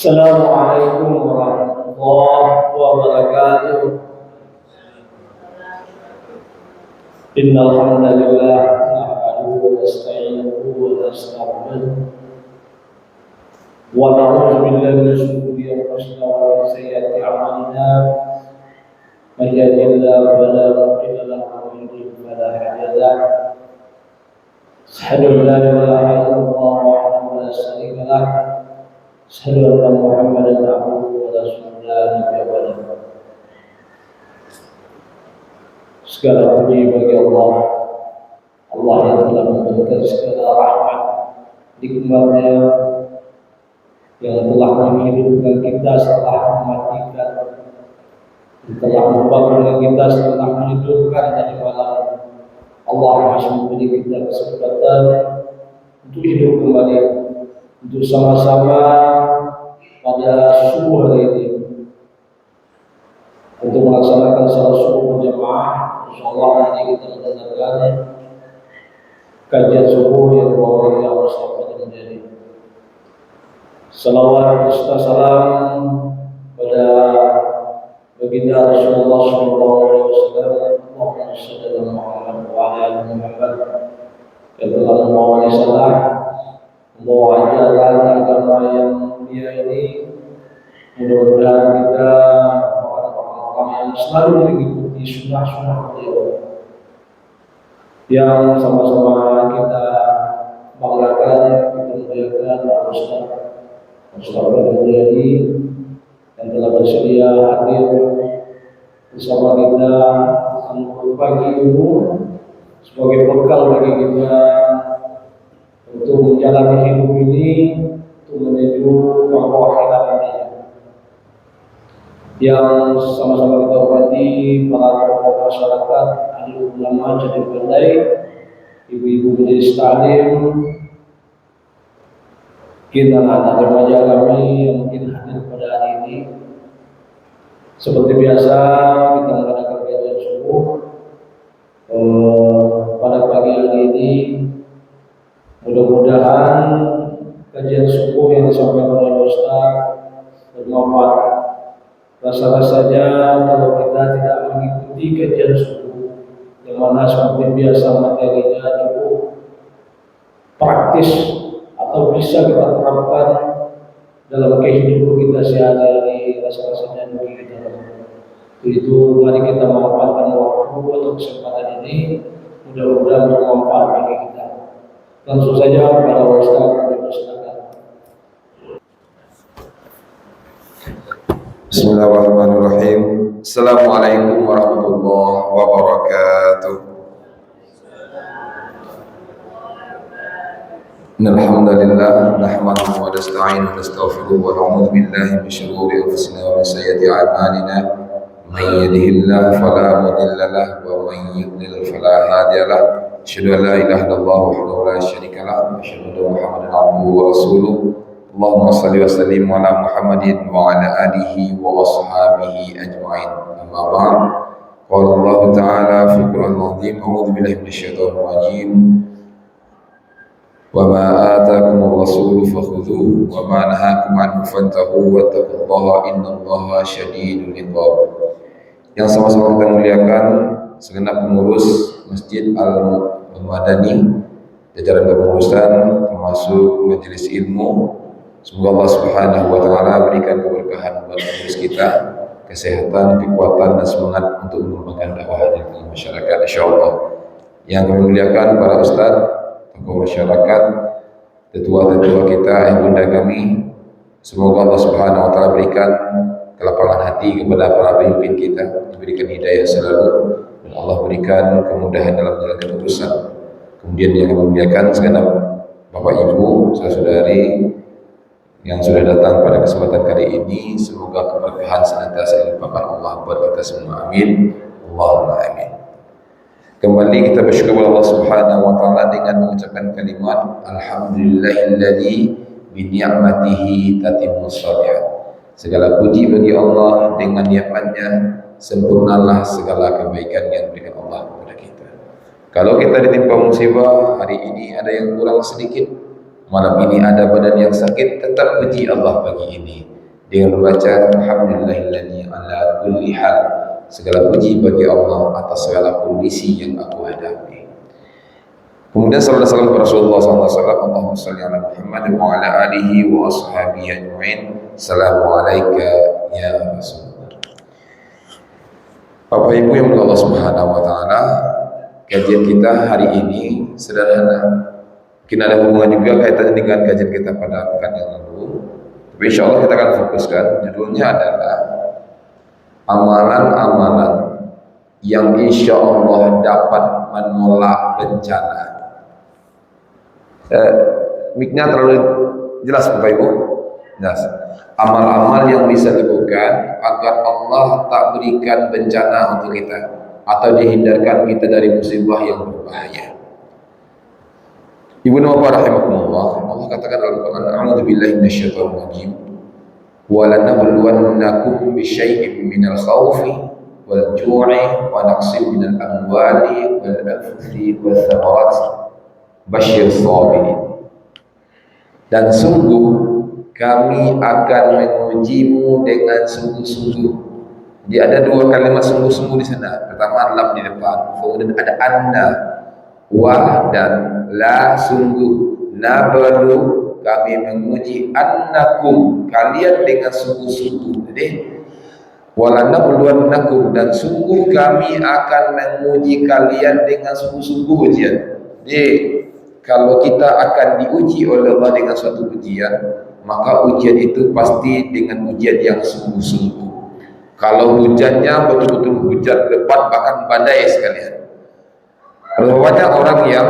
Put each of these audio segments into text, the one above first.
Assalamualaikum warahmatullahi wabarakatuh. Innal hamdalillah nahmaduhu wa nasta'inuhu wa nastaghfiruh wa na'udzu billahi min shururi anfusina wa min sayyiati a'malina. May yahdihillahu fala mudilla lahu wa may yudlil fala hadiya lahu. Asyhadu an la ilaha illallah wahdahu la syarika lahu. Asyhadu anna Muhammadan abduhu wa rasuluhu la nabiyya ba'dahu. Segala puji bagi Allah, Allah yang telah memberikan segala rahmat, nikmat-Nya, yang telah menghidupkan kita setelah mematikan, yang telah membangunkan kita setelah menidurkan tadi malam. Allah masih memberi kita kesempatan untuk hidup kembali, untuk sama-sama pada subuh hari ini untuk melaksanakan salat subuh berjamaah. Insyaallah nanti kita mendengarkan kajian subuh yang dibawa oleh Allah SWT menjadi salawat serta salam pada baginda Rasulullah SAW. Allahumma shalli ala Muhammad wa ala ali Muhammad yang telah membawa risalah, membawa ajaran agama yang mulia ini. Mudah-mudahan kita orang yang selalu mengikuti sunnah-sunnah beliau yang sama-sama kita banggakan, kita muliakan Ustaz Mulyadi yang telah bersedia hadir bersama kita pagi ini sebagai bekal bagi kita untuk menjalani hidup ini, untuk menuju kampung akhirat nanti. Yang sama-sama kita hormati para tokoh masyarakat, ahli ulama, jadi pandai, ibu-ibu majelis taklim, kita anak remaja kami yang mungkin hadir pada hari ini. Seperti biasa kita mengadakan kajian subuh pada pagi hari ini. Mudah-mudahan kajian subuh yang disampaikan oleh Ustaz bermanfaat. Rasa-rasanya kalau kita tidak mengikuti kajian subuh yang mana seperti biasa materinya cukup praktis atau bisa kita terapkan dalam kehidupan kita sehari-hari, rasa-rasanya begitu. Itu mari kita memanfaatkan waktu atau kesempatan ini, mudah-mudahan bermanfaat bagi kita. Langsung saja kepada Ustaz. Bismillahirrahmanirrahim. Assalamualaikum warahmatullahi wabarakatuh. Innal hamdalillah nahmaduhu wa nasta'inuhu wa nastaghfiruh wa na'udzu billahi min shururi anfusina wa min sayyiati a'malina. Man yahdihillahu fala mudilla lahu wa man yudlil fala hadiya lahu. Asyhadu an la ilaha illallah wahdahu la syarika lahu wa asyhadu anna Muhammadan abduhu wa rasuluh. Allahumma salli wa sallim ala Muhammadin wa ala alihi wa ashabihi ajma'in. Amma ba'd. Qala Allah Ta'ala fi Qur'anil Azim, a'udzu billahi minasyaitonir rajim. Wa ma ataakumur rasulu fakhudhuhu wa ma nahakum anhu fantahu wattaqullaha innallaha syadidul iqab. Yang sama-sama kita muliakan segenap pengurus Masjid Al-Madani, jajaran kepengurusan termasuk majelis ilmu. Semoga Allah Subhanahu wa taala berikan keberkahan buat pengurus kita, kesehatan, kekuatan dan semangat untuk mengembangkan dakwah di tengah masyarakat insyaallah. Yang kami muliakan para ustaz, tokoh masyarakat, tetua-tetua kita, ibunda kami, semoga Allah Subhanahu wa taala berikan kelapangan hati kepada para pemimpin kita, diberikan hidayah selalu dan Allah berikan kemudahan dalam menjalankan urusan. Kemudian yang kami muliakan segenap Bapak Ibu, saudari yang sudah datang pada kesempatan kali ini, semoga keberkahan senantiasa dilimpahkan Allah buat kita semua. Amin. Allahumma amin. Kembali kita bersyukur kepada Allah Subhanahu wa taala dengan mengucapkan kalimat alhamdulillahilladzi bi ni'matihi tatimmus shalihat. Segala puji bagi Allah, dengan nikmat-Nya sempurnalah segala kebaikan yang diberikan Allah kepada kita. Kalau kita ditimpa musibah, hari ini ada yang kurang sedikit, malam ini ada badan yang sakit, tetap puji Allah pagi ini. dengan membaca alhamdulillahilladzi ala kulli hal, segala puji bagi Allah atas segala kondisi yang aku hadapi. Kemudian sallallahu alaihi wasallam Rasulullah SAW, Allahumma shalli ala Muhammad wa ala alihi wa ashabihi ajma'in. Assalamualaikum ya Rasulullah. Bapak Ibu yang berdoa Allah Subhanahu wa taala, kajian kita hari ini sederhana. Mungkin ada hubungan juga kaitannya dengan kajian kita pada pekan yang lalu. Tapi insya Allah kita akan fokuskan, judulnya adalah amalan-amalan yang insya Allah dapat menolak bencana. Miknya terlalu jelas Bapak Ibu? Jelas. Amal-amal yang bisa dilakukan agar Allah tak berikan bencana untuk kita atau dihindarkan kita dari musibah yang berbahaya. Ibu dan Bapak rahimakumullah, Allah katakan dalam Al-Quran, a'udzubillahi minasyaitonir rajim, wa lanabluwannakum bisyai'in minal khawfi wal ju'i wa naqsim minal amwali wal anfusi was thamarat basyir sabirin. Dan sungguh kami akan mengujimu dengan sungguh-sungguh. Jadi ada dua kalimat sungguh-sungguh di sana. Pertama lam di depan, kemudian ada anna, wa dan la, sungguh, nablu, kami menguji annakum, kalian dengan sungguh-sungguh. Jadi walanabluwannakum, dan sungguh kami akan menguji kalian dengan sungguh-sungguh ujian. Jadi kalau kita akan diuji oleh Allah dengan suatu ujian, maka ujian itu pasti dengan ujian yang sungguh-sungguh. Kalau hujannya betul-betul hujan lebat bahkan badai sekalian. Banyak orang yang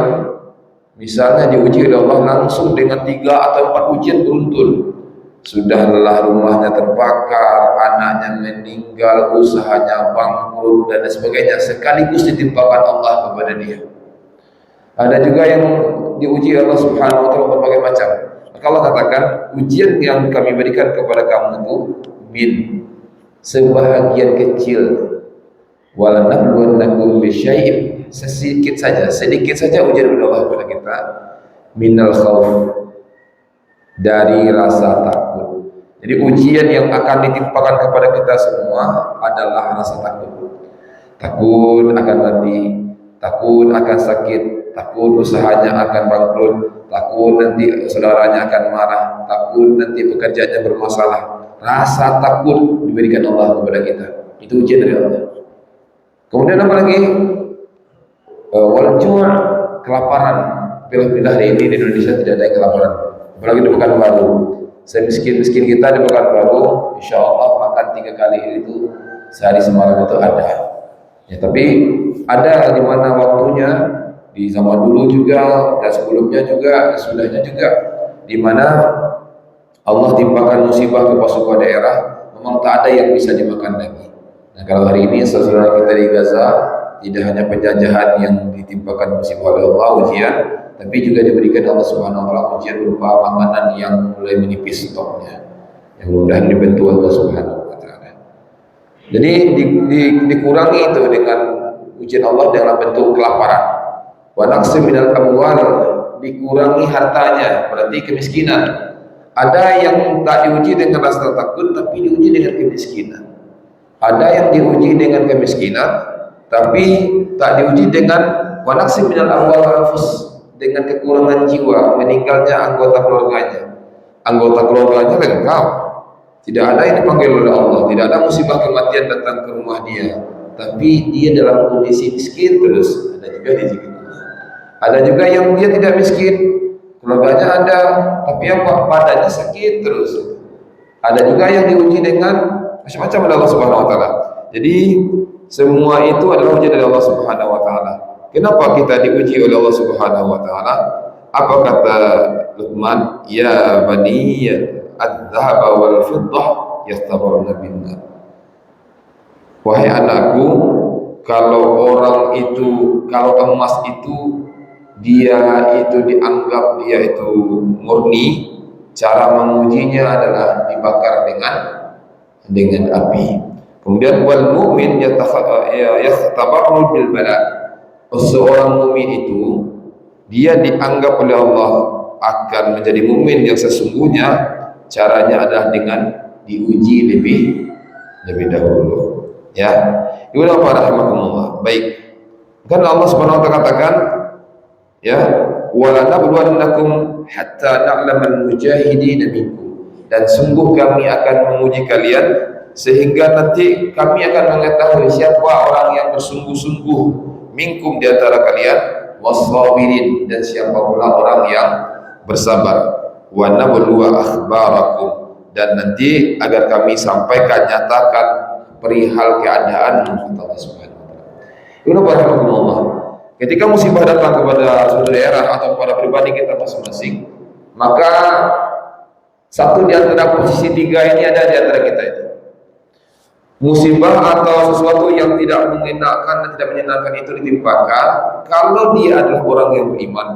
misalnya diuji oleh Allah langsung dengan 3 atau 4 ujian beruntun. Sudah lelah, rumahnya terbakar, anaknya meninggal, usahanya bangkrut dan sebagainya, sekaligus ditimpakan Allah kepada dia. Ada juga yang diuji Allah Subhanahu wa taala berbagai macam. Maka Allah katakan, ujian yang kami berikan kepada kamu itu min, sebahagian kecil, walanabluwannakum bisyai'in, sedikit saja ujian dari Allah kepada kita, minal khauf, dari rasa takut. Jadi ujian yang akan ditimpakan kepada kita semua adalah rasa takut. Takut akan mati, takut akan sakit, takut usahanya akan bangkrut, takut nanti saudaranya akan marah, takut nanti pekerjaannya bermasalah. Rasa takut diberikan Allah kepada kita. Itu ujian dari Allah. Kemudian apa lagi? Wal-ju', kelaparan. Bila hari ini di Indonesia tidak ada yang kelaparan. Apalagi di Pekanbaru. Semiskin-miskin kita di Pekanbaru, insya Allah makan 3 kali itu sehari semalam itu ada. Ya, tapi ada di mana waktunya, di zaman dulu juga dan sebelumnya juga, sudahnya juga, di mana Allah timpakan musibah ke sebuah daerah, memang tak ada yang bisa dimakan lagi. Nah, kalau hari ini saudara kita di Gaza, tidak hanya penjajahan yang ditimpakan musibah oleh Allah ujian, tapi juga diberikan Allah Subhanahu wa taala ujian berupa makanan yang mulai menipis stoknya. Yang mudah-mudahan dibantu Allah Subhanahu wa taala. Jadi dikurangi itu dengan ujian Allah dalam bentuk kelaparan. Wa naqsim minal amwal, dikurangi hartanya, berarti kemiskinan. Ada yang tak diuji dengan rasa takut, tapi diuji dengan kemiskinan. Ada yang diuji dengan kemiskinan, tapi tak diuji dengan wa naqsim minal amwal anfus, dengan kekurangan jiwa, meninggalnya anggota keluarganya. Anggota keluarganya lengkap, tidak ada yang dipanggil oleh Allah, tidak ada musibah kematian datang ke rumah dia, tapi dia dalam kondisi miskin terus. Ada juga di sini. Ada juga yang dia tidak miskin, keluarganya ada, tapi apa? Badannya sakit terus. Ada juga yang diuji dengan macam-macam oleh Allah Subhanahu wa taala. Jadi semua itu adalah ujian dari Allah Subhanahu wa taala. Kenapa kita diuji oleh Allah Subhanahu wa taala? Apa kata Luqman? Ya bani adz-dzahaba wal fiddah yastabaruna binnar. Wahai anakku, kalau emas itu dia itu dianggap dia itu murni, cara mengujinya adalah dibakar dengan api. Kemudian wal mu'min yakhtabaru bil bala. Seorang mukmin itu dia dianggap oleh Allah akan menjadi mukmin yang sesungguhnya, caranya adalah dengan diuji lebih dahulu. Ya, Ibu bapak rahimakumullah. Baik, kan Allah Subhanahu wa taala katakan, ya, wala nabluwannakum hatta na'lamal mujahidin minkum, dan sungguh kami akan menguji kalian sehingga nanti kami akan mengetahui siapa orang yang bersungguh-sungguh minkum di antara kalian, wassabirin, dan siapa pula orang yang bersabar, wa nabluwa akhbarakum, dan nanti agar kami sampaikan, nyatakan perihal keadaan menurut Allah Subhanahu wa taala. Ibnu Rahimahullah, ketika musibah datang kepada suatu daerah atau kepada pribadi kita masing-masing, maka satu di antara posisi tiga ini ada di antara kita itu. Musibah atau sesuatu yang tidak mengenakan dan tidak menyenangkan itu ditimpakan, kalau dia adalah orang yang beriman,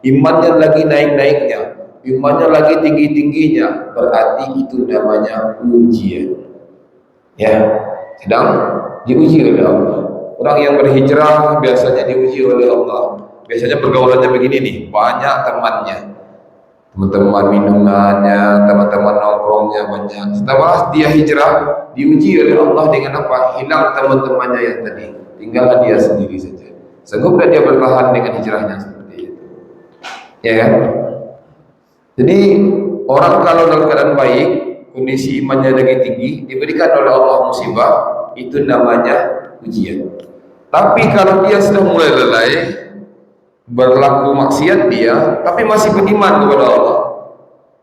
imannya lagi naik-naiknya, imannya lagi tinggi-tingginya, berarti itu namanya ujian. Ya, sedang diuji oleh Allah. Orang yang berhijrah biasanya diuji oleh Allah. Biasanya pergaulannya begini nih, banyak temannya, teman-teman minumannya, teman-teman nongkrongnya banyak. Setelah dia hijrah, diuji oleh Allah dengan apa? Hilang teman-temannya yang tadi, tinggal dia sendiri saja. Sanggup dia bertahan dengan hijrahnya seperti itu? Ya kan? Jadi orang kalau dalam keadaan baik, kondisi imannya lagi tinggi, diberikan oleh Allah musibah, itu namanya ujian. Tapi kalau dia sudah mulai lalai, berlaku maksiat dia, tapi masih beriman kepada Allah,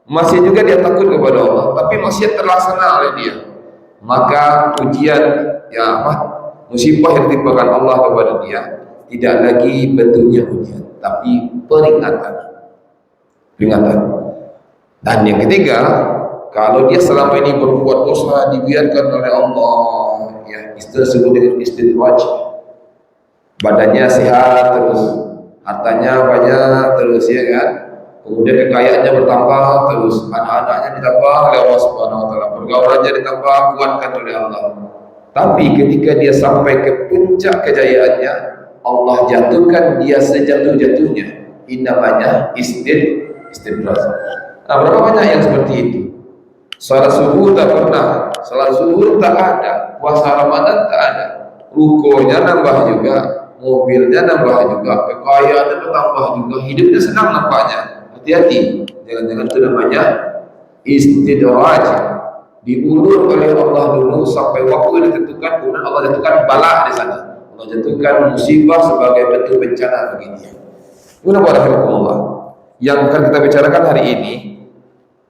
masih juga dia takut kepada Allah, tapi maksiat terlaksana oleh dia, maka ujian, ya apa, musibah yang ditimpakan Allah kepada dia tidak lagi bentuknya ujian, tapi peringatan. Dan yang ketiga, kalau dia selama ini berbuat dosa dibiarkan oleh Allah, ya, disebut dengan istidraj, badannya sehat terus, hartanya banyak terus, ya kan, kemudian kekayaannya bertambah terus, anak-anaknya ditambah oleh Allah Subhanahu wa taala, pergaulannya ditambah, kuatkan oleh Allah. Tapi ketika dia sampai ke puncak kejayaannya, Allah jatuhkan dia sejatuh-jatuhnya. Ini namanya istidraj. Nah, berapa banyak yang seperti itu? Salat subuh tak pernah, salat zuhur tak ada, puasa Ramadan tak ada, rukonya nambah juga, mobilnya nambah juga, kekayaannya bertambah juga, hidupnya senang nampaknya. Hati-hati, jangan-jangan itu namanya istidraj, diulur oleh Allah dulu sampai waktu ditentukan, kemudian Allah jatuhkan bala di sana, Allah jatuhkan musibah sebagai bentuk bencana bagi dia. Bismillahirrahmanirrahim. Yang akan kita bicarakan hari ini,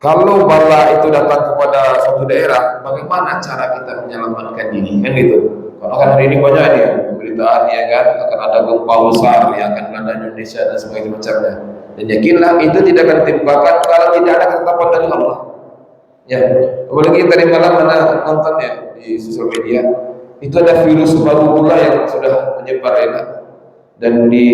kalau bala itu datang kepada suatu daerah, bagaimana cara kita menyelamatkan diri, kan gitu. Karena kan hari ini banyak nih pemberitaan, ya kan, akan ada gempa besar yang akan melanda Indonesia dan sebagainya macamnya. Dan yakinlah itu tidak akan ditimpakan kalau tidak ada ketetapan dari Allah. Ya, apalagi tadi malam mana nonton ya di sosial media, itu ada virus baru pula yang sudah menyebar, ya, dan di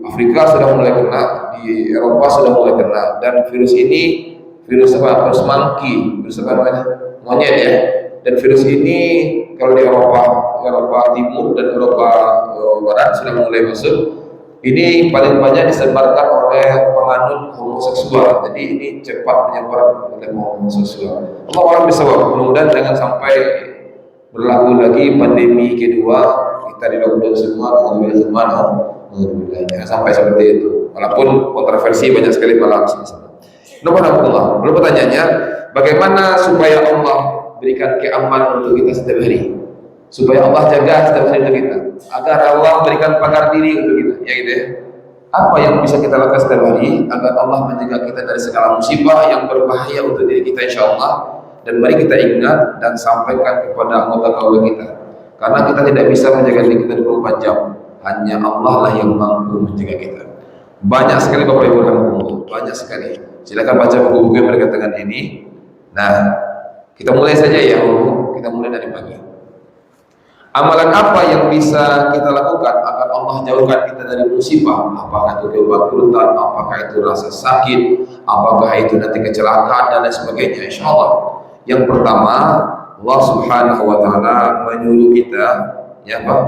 Afrika sudah mulai kena, di Eropa sudah mulai kena, dan virus ini virus apa? Virus monkey, virus apa namanya? Monyet, ya. Dan virus ini kalau di Eropa Timur dan Eropa Barat sudah mulai masuk. Ini paling banyak disebarkan oleh penganut homoseksual. Jadi ini cepat menyebar oleh homoseksual. Allah orang bisa, mudah-mudahan jangan sampai berlaku lagi pandemi kedua, kita di lockdown semua, jangan sampai seperti itu. Walaupun kontroversi banyak sekali malam ini. Lalu pertanyaannya, bagaimana supaya Allah berikan keamanan untuk kita setiap hari, supaya Allah jaga setiap hari untuk kita, agar Allah berikan pagar diri untuk kita, ya gitu ya. Apa yang bisa kita lakukan setiap hari agar Allah menjaga kita dari segala musibah yang berbahaya untuk diri kita, insyaallah. Dan mari kita ingat dan sampaikan kepada anggota keluarga kita, karena kita tidak bisa menjaga diri kita 24 jam, hanya Allah lah yang mampu menjaga kita. Banyak sekali Bapak Ibu alhamdulillah, banyak sekali. Silakan baca buku-buku yang berkaitan dengan ini. Nah, kita mulai saja ya, kita mulai dari pagi. Amalan apa yang bisa kita lakukan agar Allah jauhkan kita dari musibah? Apakah itu kebangkrutan, apakah itu rasa sakit, apakah itu nanti kecelakaan dan lain sebagainya, insyaallah. Yang pertama, Allah Subhanahu wa taala menyuruh kita, ya Pak,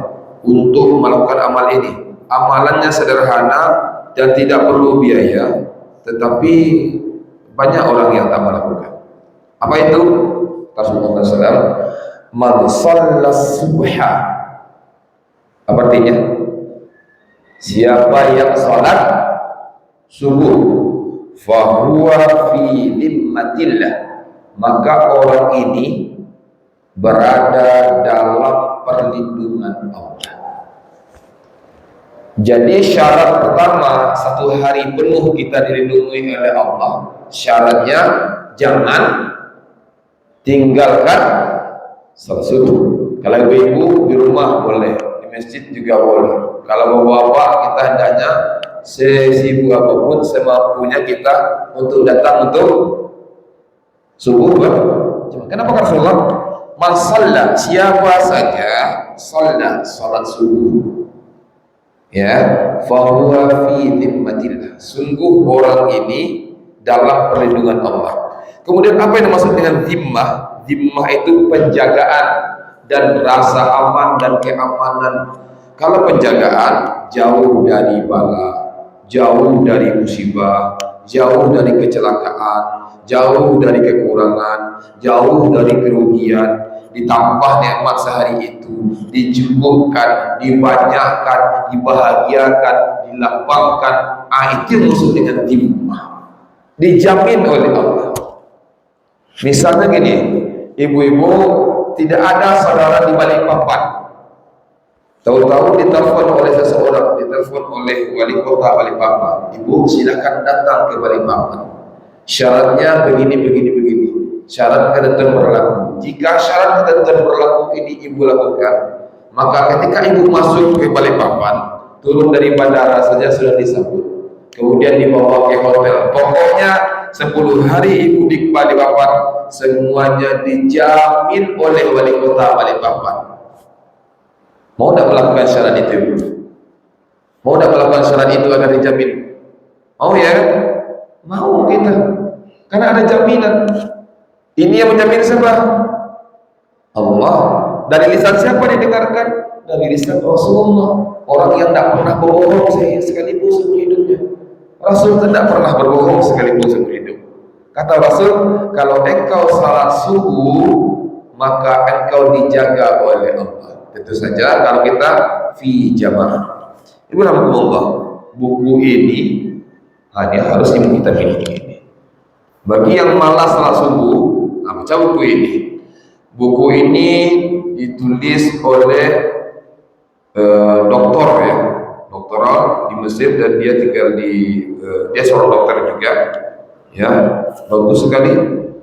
untuk melakukan amal ini. Amalannya sederhana dan tidak perlu biaya, tetapi banyak orang yang tak melakukan. Apa itu? Rasulullah SAW, man shallas subha, apa artinya? Siapa yang salat subuh, fahuwa fi dhimmatillah, maka orang ini berada dalam perlindungan Allah. Jadi syarat pertama, satu hari penuh kita dilindungi oleh Allah. Syaratnya jangan tinggalkan salat subuh. Kalau ibu-ibu di rumah boleh, di masjid juga boleh. Kalau bapak-bapak, kita hendaknya sesibuk apapun semampunya kita untuk datang untuk subuh berjamaah. Kenapa Rasulullah? Man shalla, siapa saja salat subuh, ya, fahuwa fi dhimmatillah, sungguh orang ini dalam perlindungan Allah. Kemudian apa yang dimaksud dengan dhimmah? Dhimmah itu penjagaan dan rasa aman dan keamanan. Kalau penjagaan, jauh dari bala, jauh dari musibah, jauh dari kecelakaan, jauh dari kekurangan, jauh dari kerugian, ditambah nikmat sehari itu, dijumbuhkan, dibanyakkan, dibahagiakan, dilapangkan. Itu yang maksud dengan dhimmah, dijamin oleh Allah. Misalnya gini, ibu-ibu, tidak ada saudara di Balikpapan, tahu-tahu ditelepon oleh seseorang, ditelepon oleh wali kota Balikpapan, ibu silakan datang ke Balikpapan, syaratnya begini, syarat ketentuan berlaku. Jika syarat ketentuan berlaku ini ibu lakukan, maka ketika ibu masuk ke Balikpapan, turun dari bandara saja sudah disambut, kemudian dibawa ke hotel. Pokoknya 10 hari ibu di Balikpapan semuanya dijamin oleh wali kota Balikpapan. Mau tidak melakukan syarat itu? Mau tidak melakukan syarat itu agar dijamin? Mau ya? Mau kita, karena ada jaminan. Ini yang menjamin siapa? Allah. Dari lisan siapa didengarkan? Dari lisan Rasulullah, orang yang tidak pernah berbohong sekalipun seumur hidupnya. Rasul tidak pernah berbohong sekalipun seumur hidup. Kata Rasul, kalau engkau salat subuh, maka engkau dijaga oleh Allah. Tentu saja kalau kita fi jamaah. Ibu rahmatullah, buku ini hanya harus kita miliki. Bagi yang malas salat subuh, baca buku ini. Buku ini ditulis oleh doktor ya, doktoral di Mesir, dan dia tinggal di dia seorang dokter juga ya, bagus sekali,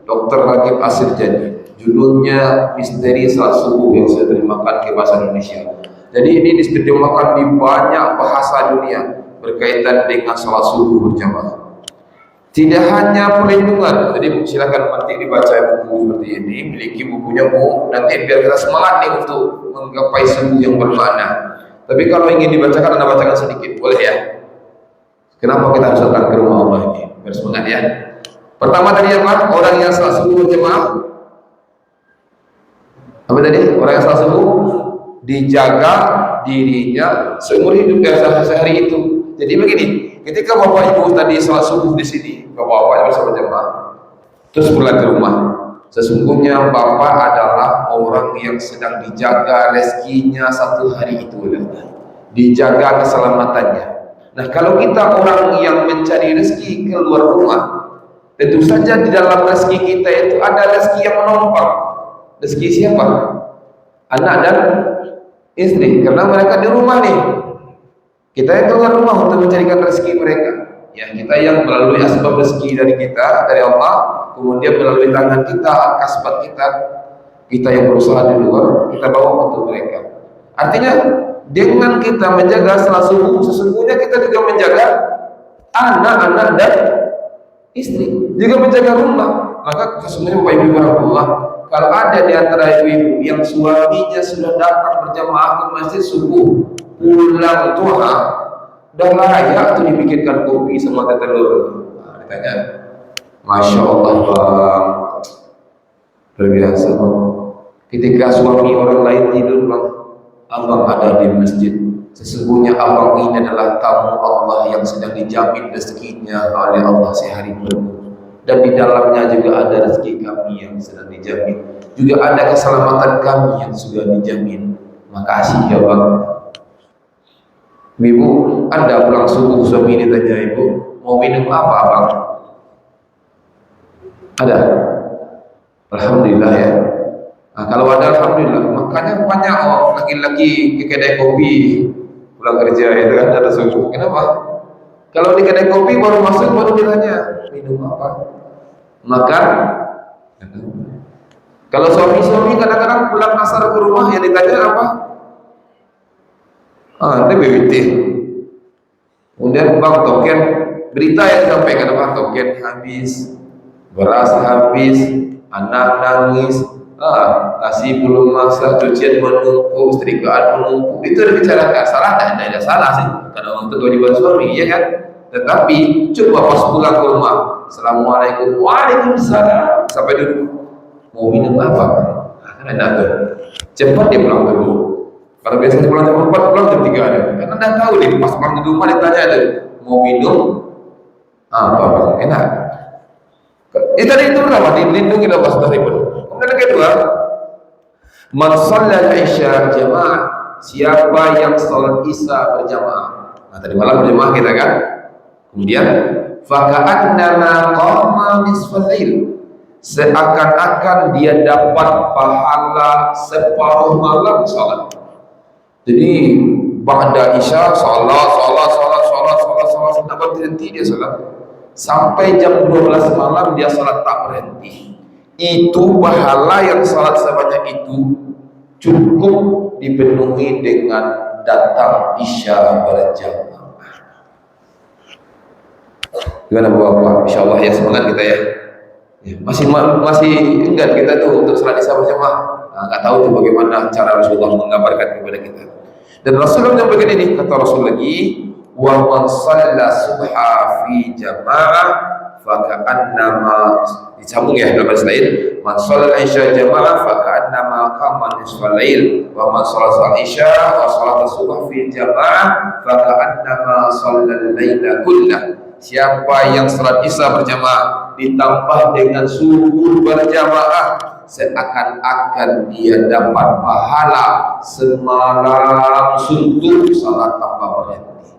Dr. Ragib Asirjani. Judulnya Misteri Salat Subuh yang saya terjemahkan ke bahasa Indonesia. Jadi ini diterjemahkan di banyak bahasa dunia berkaitan dengan salat subuh berjamaah. Tidak hanya perlindungan, jadi silakan nanti dibaca buku seperti ini, miliki bukunya Bu, nanti biar kita semangat nih untuk menggapai subuh yang bermakna. Tapi kalau ingin dibacakan, Anda bacakan sedikit, boleh ya? Kenapa kita harus datang ke rumah Allah ini? Biar semangat ya. Pertama tadi apa? Orang yang salat subuh berjamaah. Apa tadi? Orang yang salat subuh dijaga dirinya seumur hidup sehari itu. Jadi begini, ketika bapak ibu tadi salat subuh di sini, bapak-bapaknya bersama jemaah, terus pulang ke rumah, sesungguhnya bapak adalah orang yang sedang dijaga rezekinya satu hari itu, dijaga keselamatannya. Nah, kalau kita orang yang mencari rezeki keluar rumah, tentu saja di dalam rezeki kita itu ada rezeki yang menumpang. Rezeki siapa? Anak dan istri, karena mereka di rumah nih. Kita yang keluar rumah untuk mencarikan rezeki mereka. Ya, kita yang melalui asbab rezeki dari kita, dari Allah, kemudian melalui tangan kita, kasbat kita yang berusaha di luar, kita bawa untuk mereka. Artinya, dengan kita menjaga salat subuh, sesungguhnya kita juga menjaga anak-anak dan istri, juga menjaga rumah. Maka sesungguhnya Bapak Ibu rahmatullah, kalau ada di antara ibu-ibu yang suaminya sudah datang berjamaah ke masjid subuh, pulang duha, udah layak tuh dibikinkan kopi sama teh telur. Nah, ditanya, Masya Allah bang, berbiasa bang. Ketika suami orang lain tidur bang, abang ada di masjid. Sesungguhnya abang ini adalah tamu Allah yang sedang dijamin rezekinya oleh Allah sehari penuh. Dan di dalamnya juga ada rezeki kami yang sedang dijamin. juga ada keselamatan kami yang sudah dijamin. Makasih ya Bang. Ibu, Anda pulang subuh suami ini tanya ibu, mau minum apa Bang? Ada? Alhamdulillah ya. Nah, kalau ada alhamdulillah. Makanya banyak laki-laki ke kedai kopi pulang kerja itu kan ada subuh. Kenapa? Kalau di kedai kopi baru masuk baru ditanya minum apa? Makan? Kalau suami-suami kadang-kadang pulang asar ke rumah yang ditanya apa? Itu BWT. Kemudian Bang token berita yang disampaikan apa? Token habis, beras habis, anak nangis, nasi belum masak, cucian menumpuk, setrikaan menumpuk. Itu dibicarakan. Salah tidak ada salah sih, karena untuk kewajiban suami, ya kan? Tetapi coba pas pulang ke rumah, Assalamualaikum, Waalaikumsalam, sampai dulu mau minum apa? Kan enak tuh. Cepat dia pulang dulu. Kalau biasanya pulang jam 4, pulang jam 3 ada. Karena anda tahu deh, pas pulang di rumah ditanya ada mau minum apa Bang? Enak. Tadi itu berapa? Dilindungi oleh Allah SWT. Kemudian yang kedua, man shallal isya jamaah, siapa yang salat isya berjamaah. Nah tadi malam berjamaah kita kan. Kemudian faka'annama qama nisfal lail, seakan-akan dia dapat pahala separuh malam salat. Jadi ba'da isya salat dapat berhenti dia salat sampai jam 12 malam dia salat tak berhenti. Itu pahala yang salat sebanyak itu cukup dipenuhi dengan datang isya berjamaah. Gimana Bapak? Insyaallah ya, semangat kita ya. Masih enggan kita tuh untuk salat isya berjamaah. Nggak tahu tuh bagaimana cara Rasulullah menggambarkan kepada kita. Dan Rasulullah menyampaikan ini, kata Rasul lagi, wa man shalla subha fi jamaah faka'annama, disambung ya dalam hadis lain, man shalla isya jamaah faka'annama qama nisfal lail, wa man shalla isya wa shalat subha fi jamaah faka'annama shalla laila kullah. Siapa yang salat isya berjamaah ditambah dengan subuh berjamaah, seakan-akan dia dapat pahala semalam suntuk salat tanpa berhenti.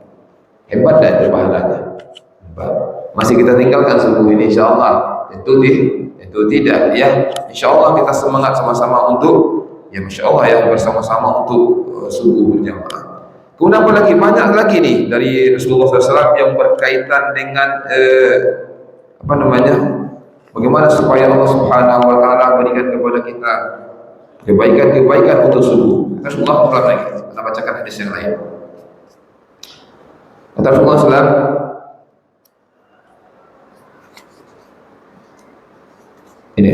Hebat dan pahalanya. Masih kita tinggalkan subuh ini insyaallah. Itu tidak ya. Insyaallah kita semangat sama-sama untuk ya insyaallah ya bersama-sama untuk subuh berjamaah. Kemudian apa lagi? Banyak lagi nih dari Rasulullah SAW yang berkaitan dengan bagaimana supaya Allah Subhanahu wa taala berikan kepada kita kebaikan-kebaikan untuk subuh. Rasulullah ulang lagi. Kita bacakan hadis yang lain. Kata Rasulullah SAW, ini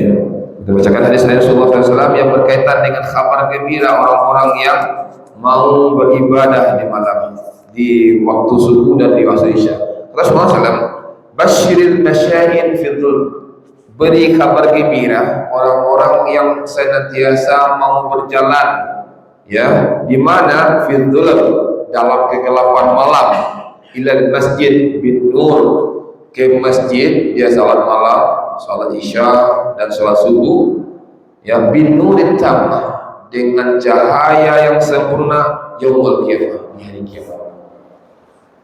kita bacakan hadis dari Rasulullah SAW yang berkaitan dengan kabar gembira orang-orang yang mau beribadah di malam, di waktu subuh dan di waktu isya. Kata Rasulullah SAW, basyiril masyayin fidul, beri kabar gembira orang-orang yang senantiasa mau berjalan ya di mana fidul, dalam kegelapan malam, ilal masjid bin nur, ke masjid dia salat malam, salat isya dan salat subuh ya bin nurin tamah, dengan cahaya yang sempurna yaumul qiyamah, di hari kiamat.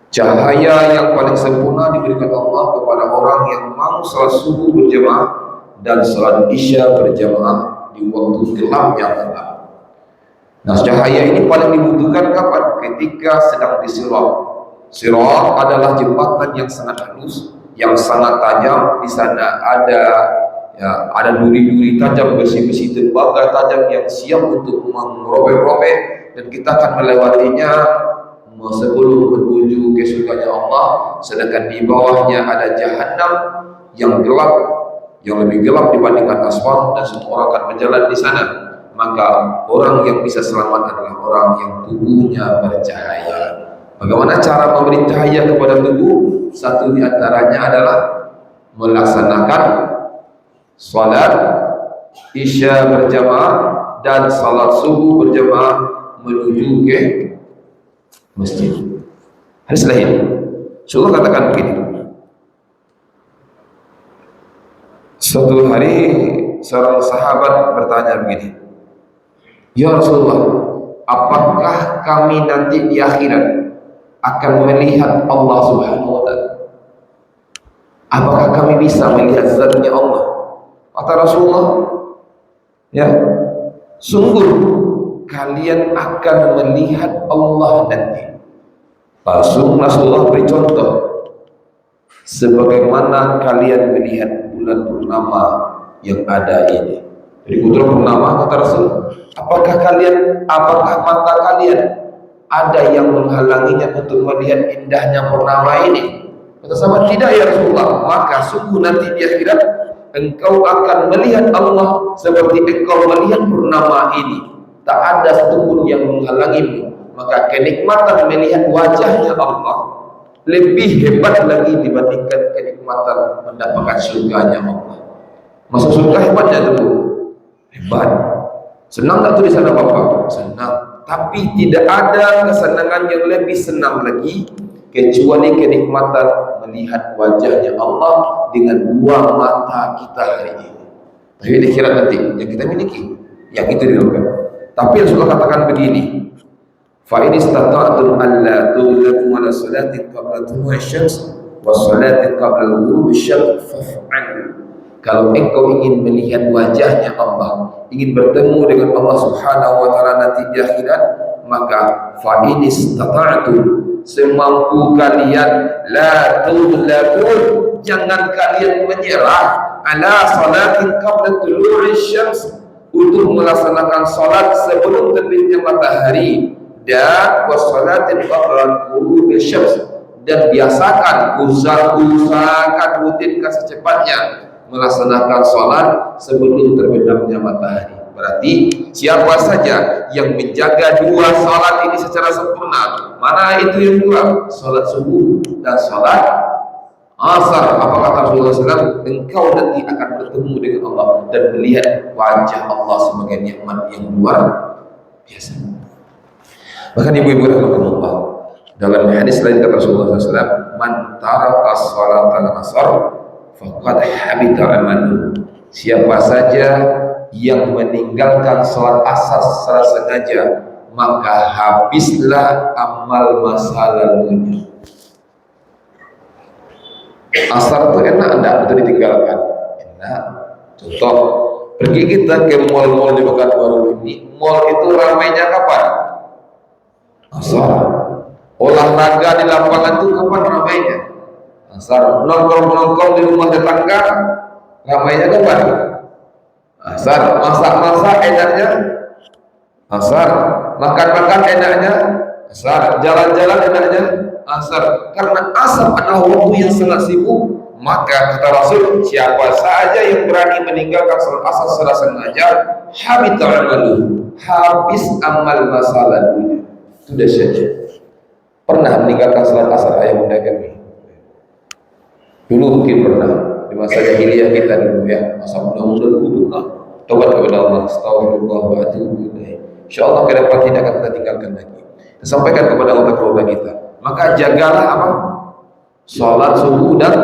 Cahaya yang paling sempurna diberikan Allah kepada orang yang mau salat subuh berjamaah dan salat isya berjamaah di waktu gelap yang gelap. Nah, cahaya ini paling dibutuhkan kapan? Ketika sedang di sirat. Sirat adalah jembatan yang sangat halus, yang sangat tajam. Di sana ada duri-duri tajam, besi-besi tembaga tajam yang siap untuk merobek-robek, dan kita akan melewatinya sebelum menuju ke surganya Allah. Sedangkan di bawahnya ada jahanam yang gelap, yang lebih gelap dibandingkan asfalt, dan semua orang akan berjalan di sana. Maka orang yang bisa selamat adalah orang yang tubuhnya bercahaya. Bagaimana cara memberi cahaya kepada tubuh? Satu di antaranya adalah melaksanakan salat isya berjamaah dan salat subuh berjamaah menuju ke masjid. Hadis lain, Rasulullah katakan begini. Suatu hari seorang sahabat bertanya begini, "Ya Rasulullah, apakah kami nanti di akhirat akan melihat Allah Subhanahu wa taala? Apakah kami bisa melihat zatnya Allah?" Kata Rasulullah, "Ya, sungguh kalian akan melihat Allah nanti." Langsung Rasulullah beri contoh, sebagaimana kalian melihat bulan purnama yang ada ini. Jadi bulan purnama, kata Rasul, apakah mata kalian ada yang menghalanginya untuk melihat indahnya purnama ini? Kata sahabat, tidak ya Rasulullah. Maka sungguh nanti di akhirat engkau akan melihat Allah seperti engkau melihat purnama ini. Tak ada satupun yang menghalangimu. Maka kenikmatan melihat wajahnya Allah lebih hebat lagi dibandingkan kenikmatan mendapatkan surganya Allah. Masuk surga hebatnya itu, hebat. Senang tak tuh di sana Bapak? Senang. Tapi tidak ada kesenangan yang lebih senang lagi kecuali kenikmatan melihat wajahnya Allah dengan dua mata kita hari ini. Tapi dikira nanti yang kita miliki, yang itu dilakukan. Tapi Rasulullah katakan begini, fa in istata'tum an la tughlabu ala salatin qabla tulu'i syams wa salatin qabla ghurubi syams faf'alu. Kalau engkau ingin melihat wajahnya Allah, ingin bertemu dengan Allah Subhanahu wa taala nanti di akhirat, maka fa in istata'tum, semampu kalian, la tughlabu, jangan kalian menyerah ala salatin qabla tulu'i syams, untuk melaksanakan salat sebelum terbitnya matahari, dan wassalatin qabla ghurubi syams, dan biasakan, usahakan, rutinkan secepatnya melaksanakan salat sebelum terbenamnya matahari. Berarti siapa saja yang menjaga dua salat ini secara sempurna, mana itu yang dua? Salat subuh dan salat asar. Apa kata Rasulullah SAW? Engkau nanti akan bertemu dengan Allah dan melihat wajah Allah sebagai nikmat yang luar biasa. Bahkan ibu-ibu rahmatullah, dalam hadis lain kata Rasulullah SAW, man taraka salatal asar faqad habita amaluhu. Siapa saja yang meninggalkan salat asar secara sengaja, maka habislah amal masa lalunya. Asar itu enak enggak untuk ditinggalkan? Enak. Contoh, pergi kita ke mall-mall di Pekanbaru ini, mall itu ramainya kapan? Asar. Olahraga di lapangan itu kapan ramainya? Asar. Nongkrong-nongkrong di rumah tetangga ramainya kapan? Asar. Masak-masak enaknya? Asar. Makan-makan enaknya? Asar. Jalan-jalan enaknya? Asar. Karena asar adalah waktu yang sangat sibuk, maka kata Rasul, siapa saja yang berani meninggalkan salat asar secara sengaja, habita amaluhu, habis amal masa lalunya. Sudah saja. Pernah meninggalkan salat asar ayah bunda kami? Dulu mungkin pernah, di masa jahiliyah kita dulu ya, masa muda-muda dulu pernah. Tobat kepada Allah, astagfirullah wa atubu ilaih. Insyaallah ke depan tidak akan kita tinggalkan lagi. Kita sampaikan kepada anggota keluarga kita. Maka jagalah apa? Salat subuh dan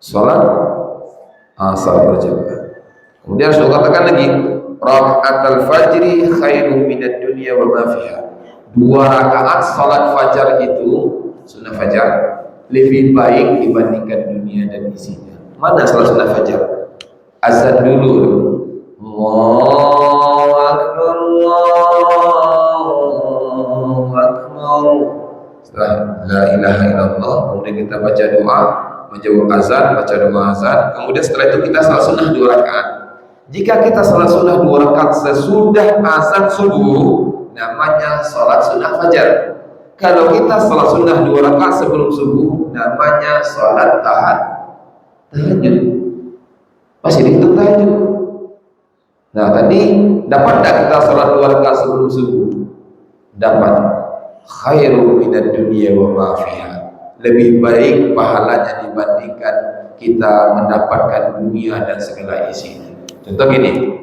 salat asar berjamaah. Kemudian Rasul katakan lagi, rakaatul fajri khairum minad dunya wa ma fiha. 2 rakaat salat fajar itu, sunnah fajar, lebih baik dibandingkan dunia dan isinya. Mana salat sunnah fajar? Azan dulu. Allahu akbar, Allahu akbar. Setelah la ilaha illallah, kemudian kita baca doa, menjawab azan, baca doa azan. Kemudian setelah itu kita salat sunnah 2 rakaat. Jika kita salat sunnah 2 rakaat sesudah azan subuh, namanya salat sunnah fajar. Kalau kita salat sunnah 2 rakaat sebelum subuh, namanya salat tahajud. Masih dihitung tahajud. Nah tadi dapat tak kita salat 2 rakaat sebelum subuh? Dapat. Khairu minad dunya wa ma fiha. Lebih baik pahalanya dibandingkan kita mendapatkan dunia dan segala isinya. Contoh gini,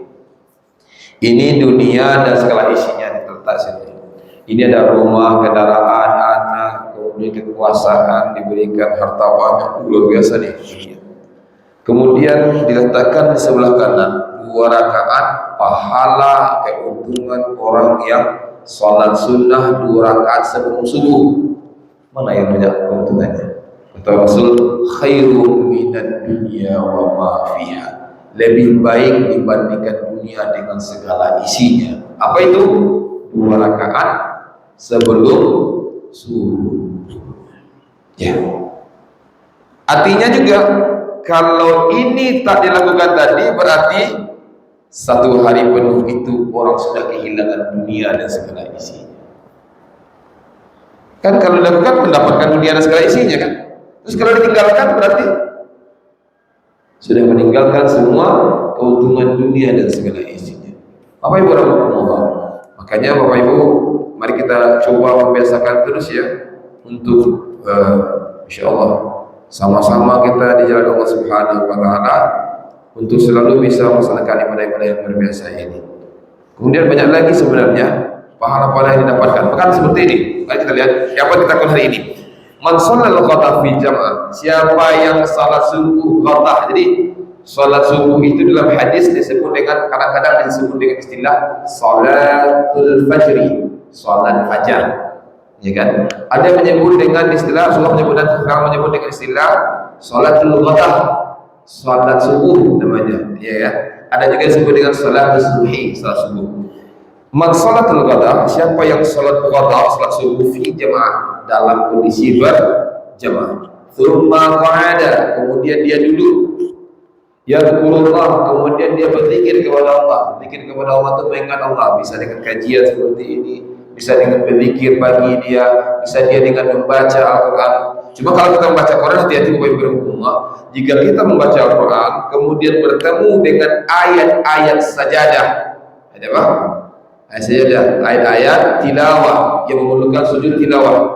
ini dunia dan segala isinya diletak sini. Ini ada rumah, kendaraan, anak, kemudian kekuasaan, diberikan harta banyak, luar biasa nih dunia. Kemudian diletakkan di sebelah kanan 2 rakaat pahala keuntungan orang yang sholat sunnah 2 rakaat sebelum subuh. Mana yang banyak keuntungannya? Kata Rasul, khairum minad dunya wa ma fiha. Lebih baik dibandingkan dunia dengan segala isinya. Apa itu? 2 rakaat sebelum subuh. Ya. Artinya juga kalau ini tak dilakukan tadi berarti 1 hari penuh itu orang sudah kehilangan dunia dan segala isinya. Kan kalau dilakukan mendapatkan dunia dan segala isinya kan. Terus kalau ditinggalkan berarti sudah meninggalkan semua keuntungan dunia dan segala isinya. Bapak Ibu rahimahumullah. Makanya Bapak Ibu, mari kita coba membiasakan terus ya untuk insyaallah sama-sama kita di jalan Allah Subhanahu wa taala untuk selalu bisa melaksanakan ibadah-ibadah yang luar biasa ini. Kemudian banyak lagi sebenarnya pahala-pahala yang didapatkan. Bahkan seperti ini. Mari kita lihat apa kita lakukan hari ini. Man shallal ghadha fi jama'ah. Siapa yang salat subuh ghadha. Jadi salat subuh itu dalam hadis disebut dengan kadang-kadang disebut dengan istilah salatul fajri, salat fajar. Ya kan? Ada yang menyebut dengan istilah Rasulullah menyebut dengan istilah salatul ghadha, salat subuh namanya. Ya. Ada juga disebut dengan salat subuhi, salat subuh. Man salatul ghadha, siapa yang salat ghadha, salat subuh fi jamaah dalam kondisi berjamaah. Tsumma qa'ada, kemudian dia duduk. Yadhkurullah, kemudian dia berzikir kepada Allah. Zikir kepada Allah itu mengingat Allah, bisa dengan kajian seperti ini, bisa dengan berzikir pagi dia, bisa dia dengan membaca Al-Qur'an. Cuma kalau kita membaca Quran, hati-hati Bapak Ibu rahimahumullah. Jika kita membaca Al-Qur'an kemudian bertemu dengan ayat-ayat sajadah. Ada apa? Ayat sajadah, ayat-ayat tilawah yang memerlukan sujud tilawah.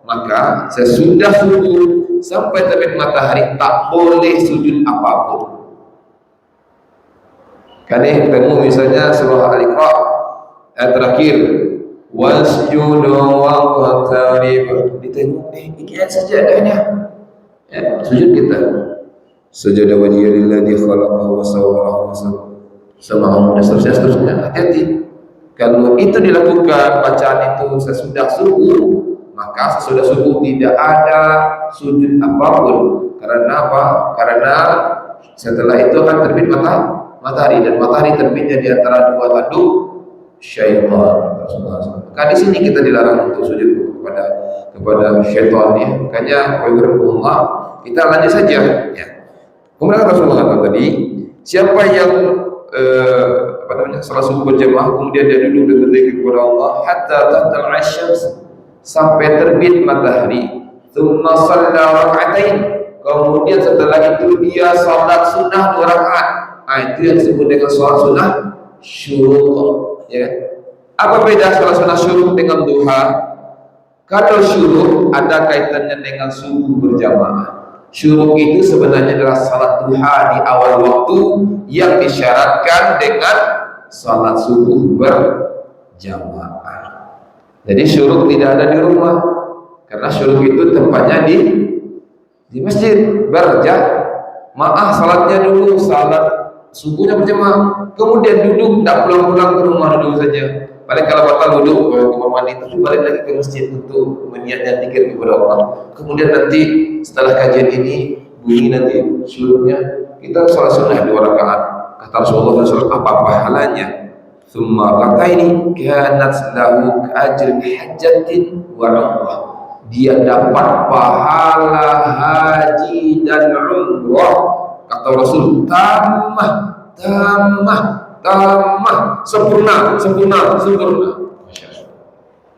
Maka sesudah subuh sampai terbit matahari tak boleh sujud apapun. Karena ketemu misalnya surah Al-Iqra ayat terakhir, wasjudu waqtarib, ditengok ini ayat sajadahnya. Ya, sujud kita. Sajada wajhiya lilladzi khalaqahu wa sawwarahu wa sama'ahu dan seterusnya. Hati-hati. Kalau itu dilakukan bacaan itu sesudah subuh, maka sesudah subuh tidak ada sujud apapun. Karena apa? Karena setelah itu akan terbit matahari, dan matahari terbitnya di antara 2 tanduk syaitan. Maka di sini kita dilarang untuk sujud kepada syaitan ya. Makanya Allah, kita lanjut saja ya. Kemudian Rasulullah kata tadi, siapa yang salat subuh berjamaah kemudian dia duduk dan berzikir kepada Allah hatta tatal asyams, sampai terbit matahari. Tsumma shalla rak'atain, kemudian setelah itu dia salat sunnah 2 rakaat. Itu yang disebut dengan salat sunnah syuruq ya. Apa beda salat sunnah syuruq dengan duha? Kalau syuruq ada kaitannya dengan subuh berjamaah. Syuruq itu sebenarnya adalah salat duha di awal waktu yang disyaratkan dengan salat subuh berjamaah. Jadi syuruq tidak ada di rumah, karena syuruq itu tempatnya di masjid berjamaah. Salatnya dulu, salat subuhnya berjamaah, kemudian duduk, tidak pulang-pulang ke rumah, duduk saja. Paling kalau batal duduk ke kamar mandi, terus balik lagi ke masjid untuk meniatkan zikir kepada Allah. Kemudian nanti setelah kajian ini bunyi nanti syuruhnya, kita salat sunnah 2 rakaat. Kata Rasulullah SAW, apa pahalanya? Tsumma rakaini kanat lahu ajri hajjatin wa umrah. Dia dapat pahala haji dan umrah. Kata Rasul, tamah, sempurna.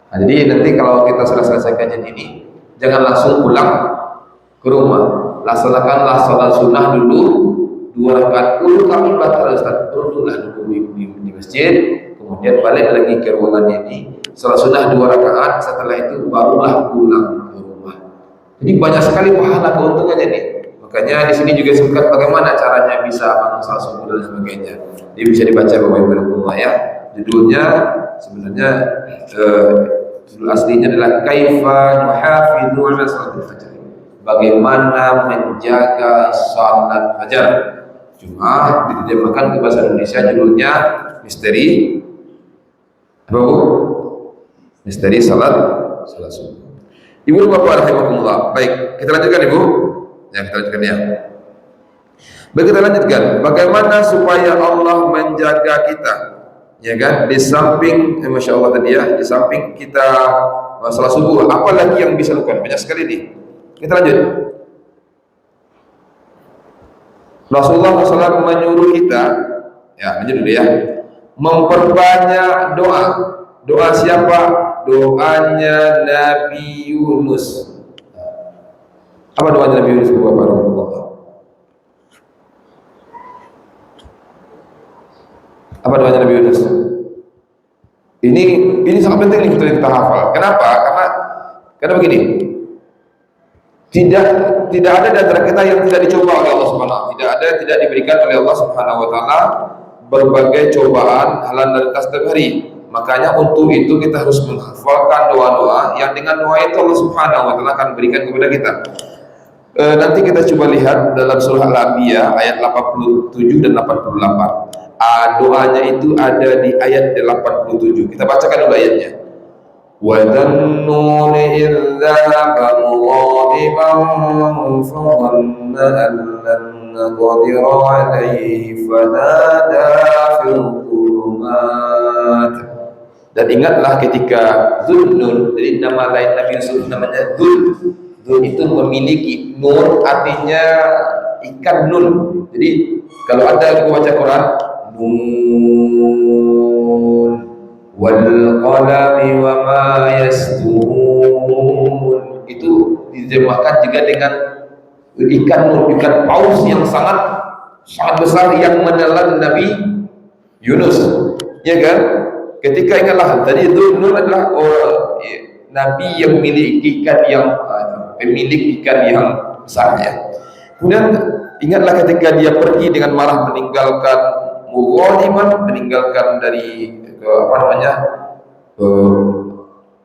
Nah, jadi nanti kalau kita sudah selesai kajian ini, jangan langsung pulang ke rumah. Laksanakanlah salat sunnah dulu 2 rakaat dulu, kami batal Ustaz. Duduklah dulu di masjid, kemudian balik lagi ke ruangan ini. Salat sunnah 2 rakaat, setelah itu barulah pulang ke rumah. Jadi banyak sekali pahala keuntungannya nih. Makanya di sini juga disebutkan bagaimana caranya bisa bangun salat subuh dan sebagainya. Jadi bisa dibaca Bapak Ibu rahimahullah ya. Judulnya sebenarnya judul aslinya adalah Kaifa Nuhafidhu 'ala Salatil Fajr. bagaimana menjaga salat fajar. Cuma diterjemahkan ke bahasa Indonesia judulnya misteri apa Bu? Misteri salat subuh. Ibu bapak rahimakumullah. Baik, kita lanjutkan Ibu. Ya, kita lanjutkan ya. Baik, kita lanjutkan. Bagaimana supaya Allah menjaga kita? Ya kan? Di samping Masya Allah tadi ya, di samping kita salat subuh, apa lagi yang bisa lakukan? Banyak sekali nih. Kita lanjut. Rasulullah SAW menyuruh kita, ya lanjut dulu ya, memperbanyak doa. Doa siapa? Doanya Nabi Yunus. Apa doanya Nabi Yunus? Apa doanya Nabi Yunus? Ini sangat penting nih untuk kita hafal. Kenapa? Karena begini. Tidak ada di antara kita yang tidak dicoba oleh Allah Subhanahu wa taala. Tidak diberikan oleh Allah Subhanahu wa taala berbagai cobaan halan dari setiap hari. Makanya untuk itu kita harus menghafalkan doa-doa yang dengan doa itu Allah Subhanahu wa taala akan berikan kepada kita. Nanti kita coba lihat dalam surah Al-Anbiya ayat 87 dan 88. Doanya itu ada di ayat 87. Kita bacakan dulu ayatnya. وَذَنُّونِ إِذْ ذَهَبَ مُغَاضِبًا فَظَنَّ أَن لَّن نَّقْدِرَ عَلَيْهِ فَنَادَىٰ فِي الظُّلُمَاتِ. Dan ingatlah ketika Dhunnun, jadi nama lain Nabi Yusuf namanya Dhun itu memiliki nun artinya ikan nun. Jadi kalau ada baca Quran nun wal qalami wa ma yasturun, itu diterjemahkan juga dengan ikan nur, ikan paus yang sangat besar yang menelan Nabi Yunus, ya kan? Ketika ingatlah tadi itu nur adalah Nabi yang memiliki ikan yang besar ya. Kemudian ingatlah ketika dia pergi dengan marah meninggalkan mughadiban, meninggalkan dari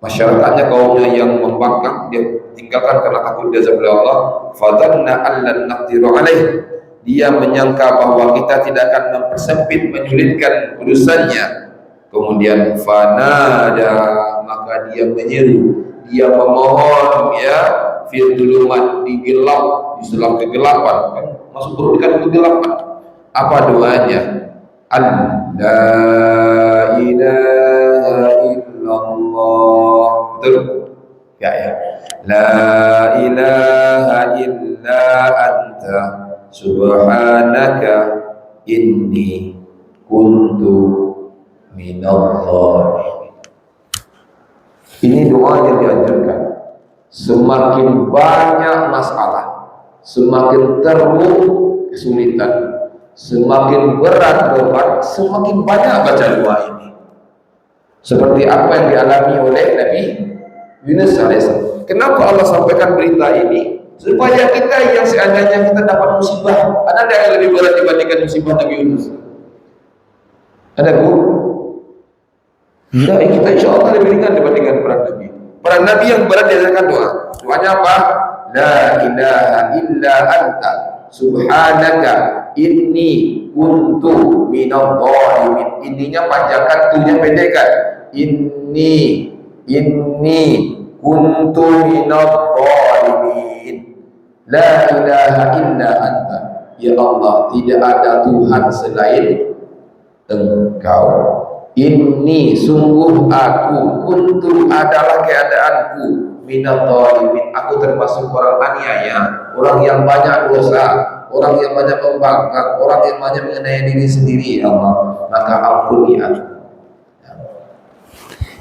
masyarakatnya, kaumnya yang membangkang, dia tinggalkan karena takut diazab oleh Allah. Fadanna allan naqdiru alaih, dia menyangka bahwa kita tidak akan mempersempit, menyulitkan urusannya. Kemudian fanada, maka dia menyeru, dia memohon ya, fil dhulumat, di gelap, di dalam kegelapan, kan masuk berudikan kegelapan. Apa doanya? La ilaha illallah. Betul? Ya. La ilaha illa anta subhanaka inni kuntu minadh-dhalimin. Ini doa yang dianjurkan. Semakin banyak masalah, semakin teruk kesulitan, semakin berat beban, semakin banyak baca doa ini. Seperti apa yang dialami oleh Nabi Yunus alaihissalam. Kenapa Allah sampaikan berita ini? Supaya kita yang seandainya kita dapat musibah, ada yang lebih berat dibandingkan musibah Nabi Yunus? Ada Bu? Tidak, kita insya Allah lebih ringan dibandingkan para Nabi. Para Nabi yang berat diajarkan doa. Doanya apa? La ilaha illa anta subhanaka inni kuntu minadh-dhalimin. Intinya panjangkan, tuhnya pendekkan. Inni kuntu minadh-dhalimin. La ilaha illa anta. Ya Allah, tidak ada Tuhan selain Engkau. Inni sungguh aku, kuntu adalah keadaanku, minadh-dhalimin, aku termasuk orang aniaya, orang yang banyak dosa, orang yang banyak membangkang, orang yang banyak mengenai diri sendiri. Ya Allah, maka ampuni aku.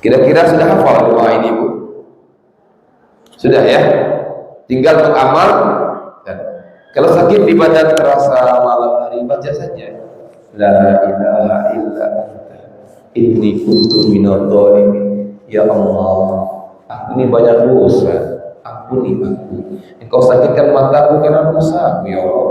Kira-kira sudah hafal doa ini Bu? Sudah ya? Tinggal mengamal. Dan kalau sakit di badan terasa malam hari, baca saja La ilaha illa anta inni kuntu minadh-dhalimin. Ya Allah, aku ini banyak dosa, ampuni aku. Engkau sakitkan mataku karena dosaku ya Allah.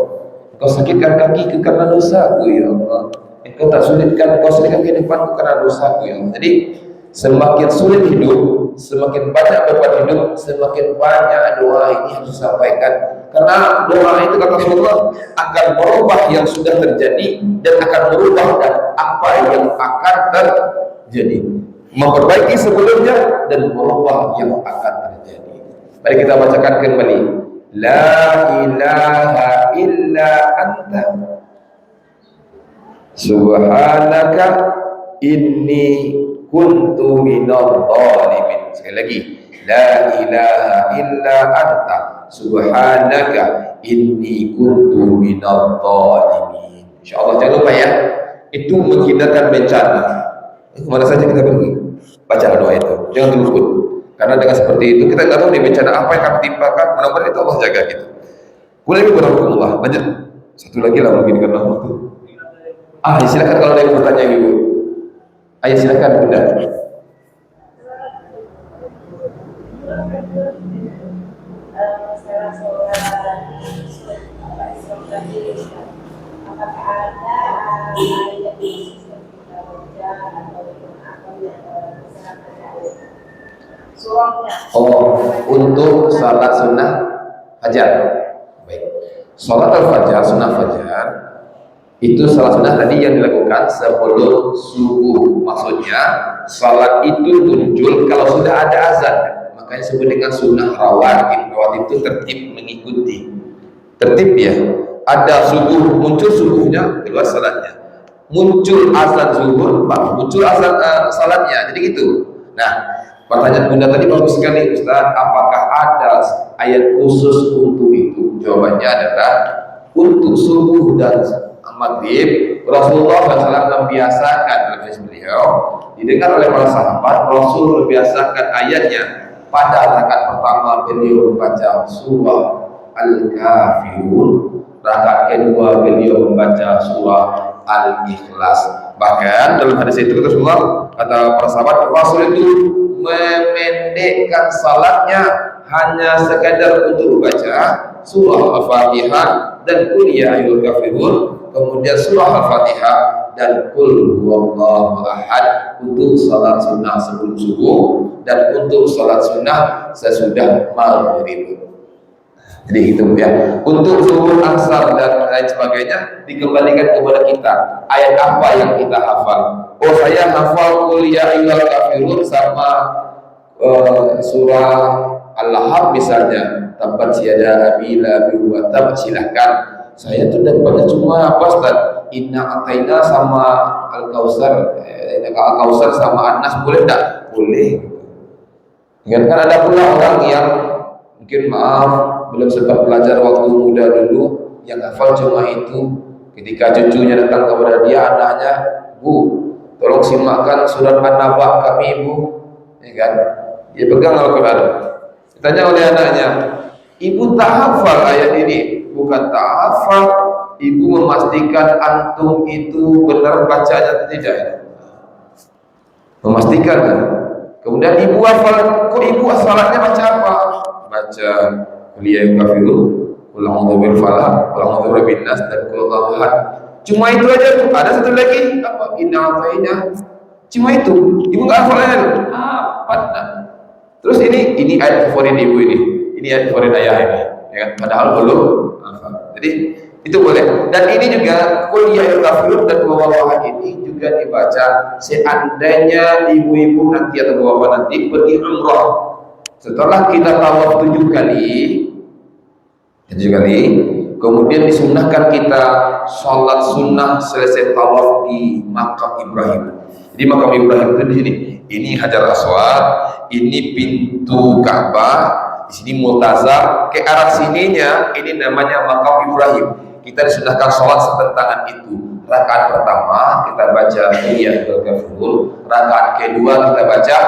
Engkau sakitkan kakiku karena dosaku ya Allah. Engkau sulitkan kehidupanku karena dosaku ya Allah. Jadi Semakin sulit hidup, semakin banyak beban hidup, semakin banyak doa ini harus disampaikan. Karena doa itu kata Rasulullah akan merubah yang sudah terjadi dan akan merubah dan apa yang akan terjadi, memperbaiki sebelumnya dan merubah yang akan terjadi. Mari kita bacakan kembali. La ilaha illa anta subhanaka inni kuntu minadh dhalimin. Sekali lagi, la ilaha illa anta subhanaka inni kuntu minadh dhalimin. Insyaallah jangan lupa ya, itu menghindarkan bencana. Kemana saja kita pergi, baca doa itu, jangan luput. Karena dengan seperti itu kita nggak tahu nih bencana apa yang akan timpakan. Mudah-mudahan itu Allah jaga kita. Boleh berdoa. Lanjut. Satu lagi lah mungkin karena waktu. Silakan kalau ada yang bertanya ibu. Ayo silakan bunda. Untuk salat sunnah fajar. Baik. Salat al-fajar, sunnah fajar itu salat sunnah tadi yang dilakukan sebelum subuh. Maksudnya salat itu muncul kalau sudah ada azan. Makanya disebut dengan sunnah rawatib. Rawatib itu tertib mengikuti. Tertib ya. Ada subuh, muncul subuhnya, keluar salatnya. Muncul azan zuhur, muncul azan salatnya. Jadi gitu. Nah, pertanyaan bunda tadi bagus sekali Ustaz, apakah ada ayat khusus untuk itu? Jawabannya adalah untuk subuh dan maghrib Rasulullah SAW membiasakan dalam hadis beliau, didengar oleh para sahabat, Rasul membiasakan ayatnya. Pada rakaat pertama beliau membaca surah Al-Kafirun, rakaat kedua beliau membaca surah Al-Ikhlas. Bahkan dalam hadis itu Rasulullah kata para sahabat, Rasul itu memendekkan salatnya hanya sekadar untuk baca surah Al-Fatihah dan qul ya ayyuhal kafirun, kemudian surah Al-Fatihah dan qul huwallahu ahad untuk salat sunnah sebelum subuh dan untuk salat sunnah sesudah maghrib. Jadi itu ya. Untuk subuh, asar dan lain sebagainya dikembalikan kepada kita. Ayat apa yang kita hafal? Oh, saya hafal qul ya ayyuhal kafirun sama surah Al-Lahab misalnya, tabbat yada abi lahabin wa tab. Silahkan. Saya tuh dapatnya cuma apa Ustaz? Inna ataina sama Al-Kausar, Al-Kausar sama An-Nas, boleh enggak? Boleh. Kan ada pula orang yang mungkin belum sempat belajar waktu muda dulu, yang hafal cuma itu. Ketika cucunya datang kepada dia, anaknya, Bu, tolong simakkan surat An-Naba kami, Bu. Ya kan? Dia pegang Al-Quran. Ditanya oleh anaknya, Ibu tak hafal ayat ini? Bukan tak hafal, Ibu memastikan antum itu benar bacanya atau tidak? Memastikan kan? Kemudian Ibu hafal, kok Ibu salatnya baca apa? Baca kuliah kafirun, qul a'udzu birabbil falaq, qul a'udzu birabbin nas dan qul huwallahu ahad. Cuma itu aja. Ada satu lagi apa? Inna ataina. Cuma itu. Ibu enggak hafal ayat. Apa? Terus ini ayat favorit Ibu ini. Ini ayat favorit ayah ini. Ya kan? Padahal belum hafal. Jadi itu boleh. Dan ini juga qul ya ayyuhal kafirun dan qul huwallahu ahad ini juga dibaca seandainya ibu-ibu nanti atau bapak nanti pergi umrah. Setelah kita tawaf 7 kali, kemudian disunnahkan kita sholat sunnah selesai tawaf di makam Ibrahim. Jadi makam Ibrahim itu di sini. Ini Hajar Aswad, ini pintu Ka'bah, di sini Multazam. Ke arah sininya ini namanya makam Ibrahim. Kita disunnahkan sholat setentangan itu. Rakaat pertama kita baca ya al-kafirun, rakaat kedua kita baca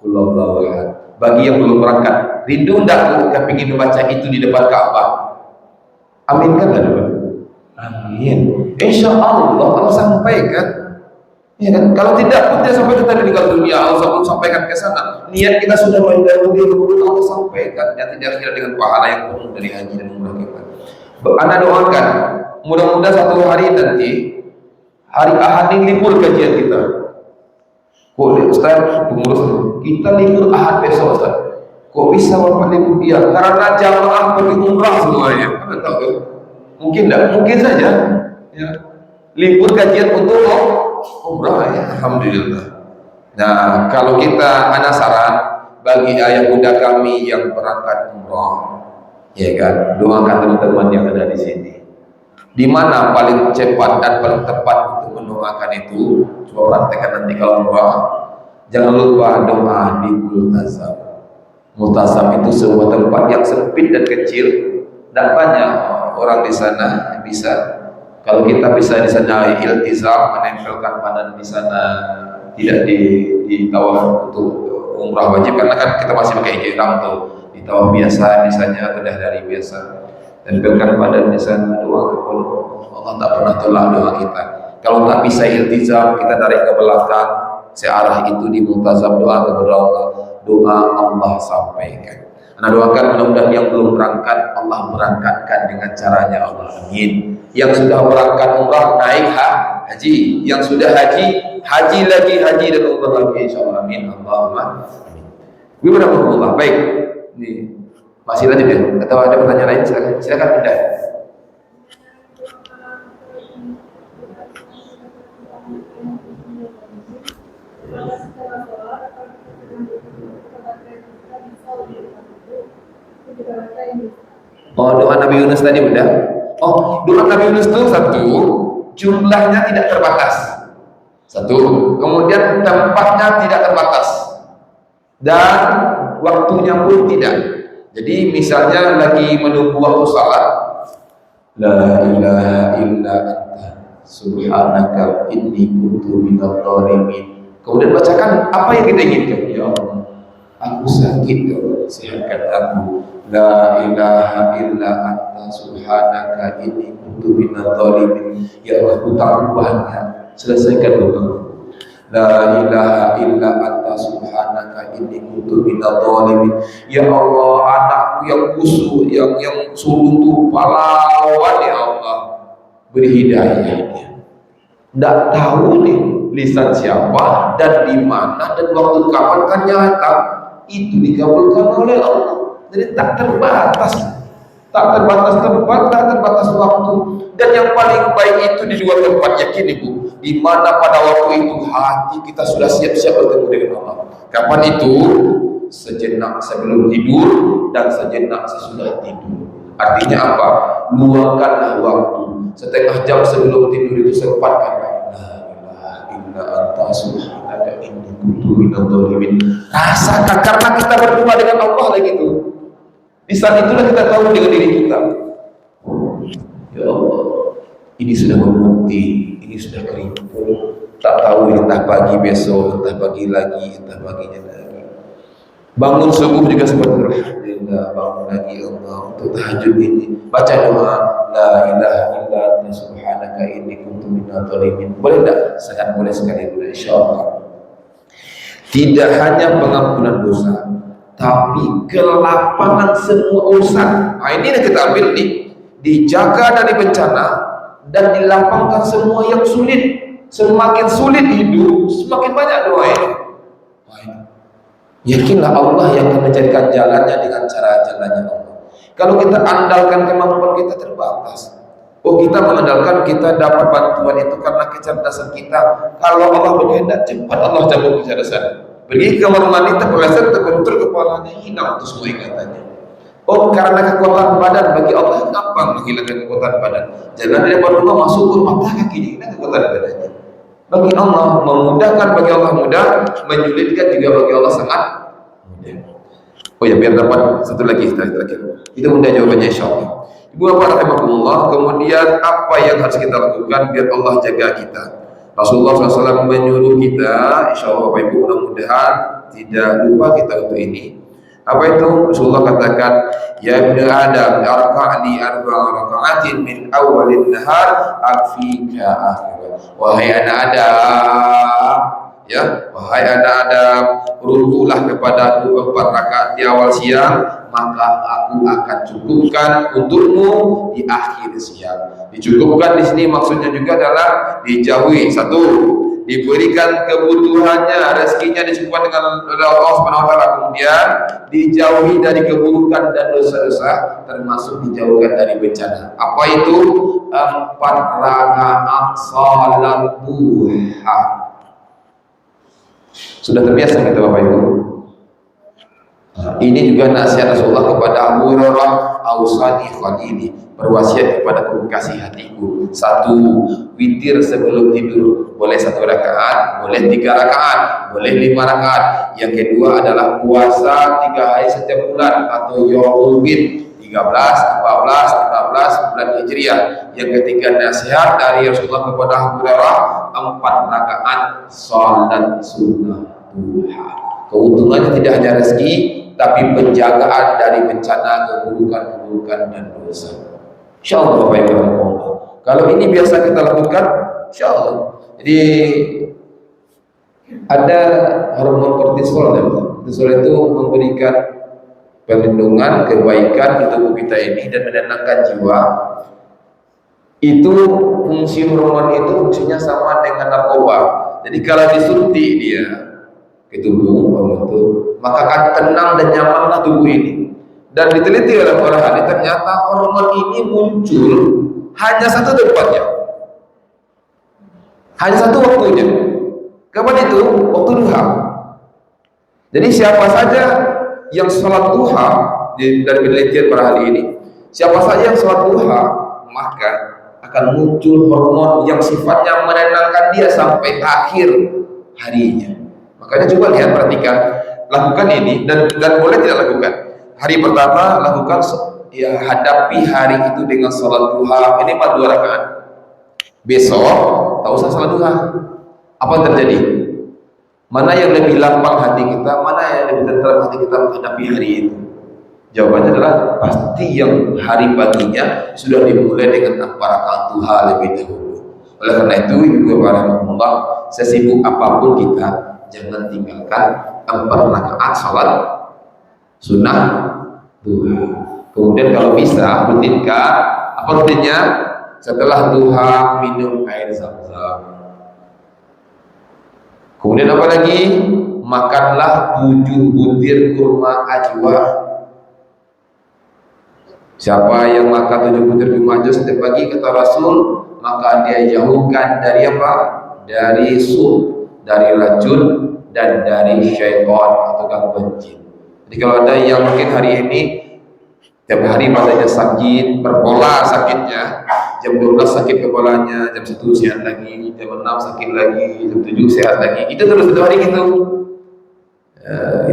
qul huwallahu ahad. Bagi yang belum berangkat, rindu enggak kepingin membaca itu di depan Ka'bah? Amin kan? Amin. Insya Allah sampaikan. Ya kan? Kalau tidak pun dia sampai kita meninggal dunia, Allah belum sampaikan ke sana. Niat kita sudah mendahului, Allah sampaikan. Dan tidak kira dengan pahala yang penuh dari haji dan umrah kita. Anda doakan, mudah-mudahan satu hari nanti, hari Ahad ini libur kajian kita. Kok Ustaz, pengurus kita libur Ahad besok Ustaz. Kok bisa Bapak libur dia? Karena jamaah pergi umrah semuanya. Anda tahu kan? Mungkin tidak? Mungkin saja. Ya. Libur kajian untuk umrah ya. Alhamdulillah. Nah, kalau kita ada saran bagi ayah bunda kami yang berangkat umrah, ya kan, doakan teman-teman yang ada di sini. Di mana paling cepat dan paling tepat untuk mendoakan itu? Coba praktekkan nanti kalau umrah. Jangan lupa doa di Multazam. Multazam itu sebuah tempat yang sempit dan kecil, dan banyak orang di sana bisa. Kalau kita bisa di sana iltizam, menempelkan badan di sana, tidak di tawaf untuk umrah wajib, karena kan kita masih pakai ihram tuh. Di tawaf biasa misalnya atau dari biasa, tempelkan badan di sana, doa kepada Allah, tak pernah tolak doa kita. Kalau tak bisa iltizam, kita tarik ke belakang, searah itu di Multazam, doa kepada Allah, doa Allah sampaikan. Nah, doakan mudah-mudahan yang belum berangkat Allah berangkatkan dengan caranya, Allah amin. Yang sudah berangkat umrah naik haji, yang sudah haji lagi, haji dan umrah lagi, insyaallah amin. Allahumma amin. Bismillahirrahmanirrahim. Baik, ini masih lanjut ya? Atau ada pertanyaan lain? Silakan pindah. Oh, doa Nabi Yunus tadi udah. Oh, doa Nabi Yunus itu satu, jumlahnya tidak terbatas. Satu, kemudian tempatnya tidak terbatas. Dan waktunya pun tidak. Jadi misalnya lagi menunggu waktu salat, la ilaha illa anta subhanaka inni kuntu minadh dhalimin. Kemudian bacakan apa yang kita inginkan. Ya Allah, aku sakit, ya Allah, sehatkan aku. La ilaha illa anta subhanaka inni kuntu minadh dhalimin. Ya Allah, aku tak banyak, selesaikan doaku. La ilaha illa anta subhanaka inni kuntu minadh dhalimin. Ya Allah, anakku yang kusuk, yang sulung tuh pahlawan, ya Allah, beri hidayah dia. Tidak tahu nih lisan siapa dan di mana dan waktu kapan, kan nyata itu dikabulkan oleh Allah. Jadi tak terbatas tempat, tak terbatas waktu. Dan yang paling baik itu di dua tempat, yakin ibu, di mana pada waktu itu hati kita sudah siap-siap bertemu dengan Allah. Kapan itu? Sejenak sebelum tidur dan sejenak sesudah tidur. Artinya apa? Luangkanlah waktu. Setengah jam sebelum tidur itu sempatkan. La ilaha illa anta subhanaka inni kuntu minadh dhalimin. Rasakan, karena kita berdoa dengan Allah lagi itu. Di saat itulah kita tahu dengan diri kita. Ya Allah, ini sudah membukti, ini sudah keriput. Tak tahu entah pagi besok, entah pagi lagi, entah paginya lagi. Bangun subuh juga seperti alhamdulillah, bangun lagi Allah untuk tahajud ini. Baca doa la ilaha illa anta subhanaka inni kuntu minadh dhalimin. Boleh enggak? Sangat boleh sekali, insyaallah. Tidak hanya pengampunan dosa, tapi kelapangan semua urusan. Nah, ini yang kita ambil nih, dijaga dari bencana dan dilapangkan semua yang sulit. Semakin sulit hidup, semakin banyak doa ini. Yakinlah Allah yang akan menjadikan jalannya dengan cara jalannya Allah. Kalau kita andalkan kemampuan kita terbatas. Oh, kita mengandalkan kita dapat bantuan itu karena kecerdasan kita. Kalau Allah berkehendak, cepat Allah cabut kecerdasan. Pergi ke kamar mandi, terpeleset, terbentur kepalanya, hilang itu semua ingatannya. Oh, karena kekuatan badan bagi Allah gampang menghilangkan kekuatan badan. Jangan dia berdua masuk rumah kaki, ini kekuatan badannya. Bagi Allah memudahkan, bagi Allah mudah, menyulitkan juga bagi Allah sangat mudah. Oh ya, biar dapat satu lagi terakhir. Itu mudah jawabannya, insyaallah. Ibu bapak rahimakumullah, kemudian apa yang harus kita lakukan biar Allah jaga kita? Rasulullah SAW menyuruh kita, insyaallah Bapak Ibu, mudah-mudahan tidak lupa kita untuk ini. Apa itu? Rasulullah katakan, ya ibnu Adam, arka'ni arba'a raka'atin min awalin nahar akfika akhirah. Wahai anak Adam, ya, wahai anak Adam, rukulah kepada 4 rakaat di awal siang, maka aku akan cukupkan untukmu di akhir siang. Dicukupkan di sini maksudnya juga adalah dijauhi. 1, diberikan kebutuhannya, rezekinya disebutkan dengan oleh Allah Subhanahu wa taala, kemudian dijauhi dari keburukan dan dosa-dosa, termasuk dijauhkan dari bencana. Apa itu? 4 rakaat salat duha. Sudah terbiasa kita Bapak Ibu? Nah, ini juga nasihat Rasulullah kepada Abu Hurairah, ausani khalili, berwasiat kepada kekasih hatiku. 1, witir sebelum tidur, boleh 1 rakaat, boleh 3 rakaat, boleh 5 rakaat. Yang kedua adalah puasa 3 hari setiap bulan atau yaumul bid, 13, 14, 15 bulan Hijriah. Yang ketiga nasihat dari Rasulullah kepada Abu Hurairah, 4 rakaat salat sunnah duha. Keuntungannya tidak hanya rezeki, tapi penjagaan dari bencana, keburukan dan dosa. Insyaallah Bapak Ibu rahimahullah. Kalau ini biasa kita lakukan, insyaallah. Jadi ada hormon kortisol, kortisol itu memberikan perlindungan, kebaikan di tubuh kita ini dan menenangkan jiwa. Itu fungsi hormon itu fungsinya sama dengan narkoba. Jadi kalau disuntik dia ke tubuh itu, maka akan tenang dan nyamanlah tubuh ini. Dan diteliti oleh para ahli, ternyata hormon ini muncul hanya 1 tempatnya, hanya 1 waktunya. Kapan itu? Waktu duha. Jadi siapa saja yang sholat duha, dari penelitian para ahli ini, siapa saja yang sholat duha, maka akan muncul hormon yang sifatnya menenangkan dia sampai akhir harinya. Makanya coba lihat, perhatikan, lakukan ini dan boleh tidak lakukan. Hari pertama lakukan, ya, hadapi hari itu dengan sholat duha minimal 2 rakaat. Besok tak usah sholat duha. Apa yang terjadi? Mana yang lebih lapang hati kita, mana yang lebih tenteram hati kita menghadapi hari itu? Jawabannya adalah pasti yang hari paginya sudah dimulai dengan 4 rakaat duha lebih dahulu. Oleh karena itu, Ibu Bapak rahimahullah, sesibuk apapun kita, jangan tinggalkan 4 rakaat salat sunnah duha. Kemudian kalau bisa rutinkan. Apa rutinnya? Setelah duha minum air zam-zam. Kemudian apa lagi? Makanlah 7 butir kurma ajwa. Siapa yang makan 7 butir kurma ajwa setiap pagi, kata Rasul, maka dia jauhkan dari apa? Dari su, dari racun, dan dari syaitan atau gangguan jin. Jadi kalau ada yang mungkin hari ini tiap hari badannya sakit, berpola sakitnya, jam 12 sakit kepalanya, jam 1 sehat lagi, jam 6 sakit lagi, jam 7 sehat lagi, itu terus 1 hari gitu.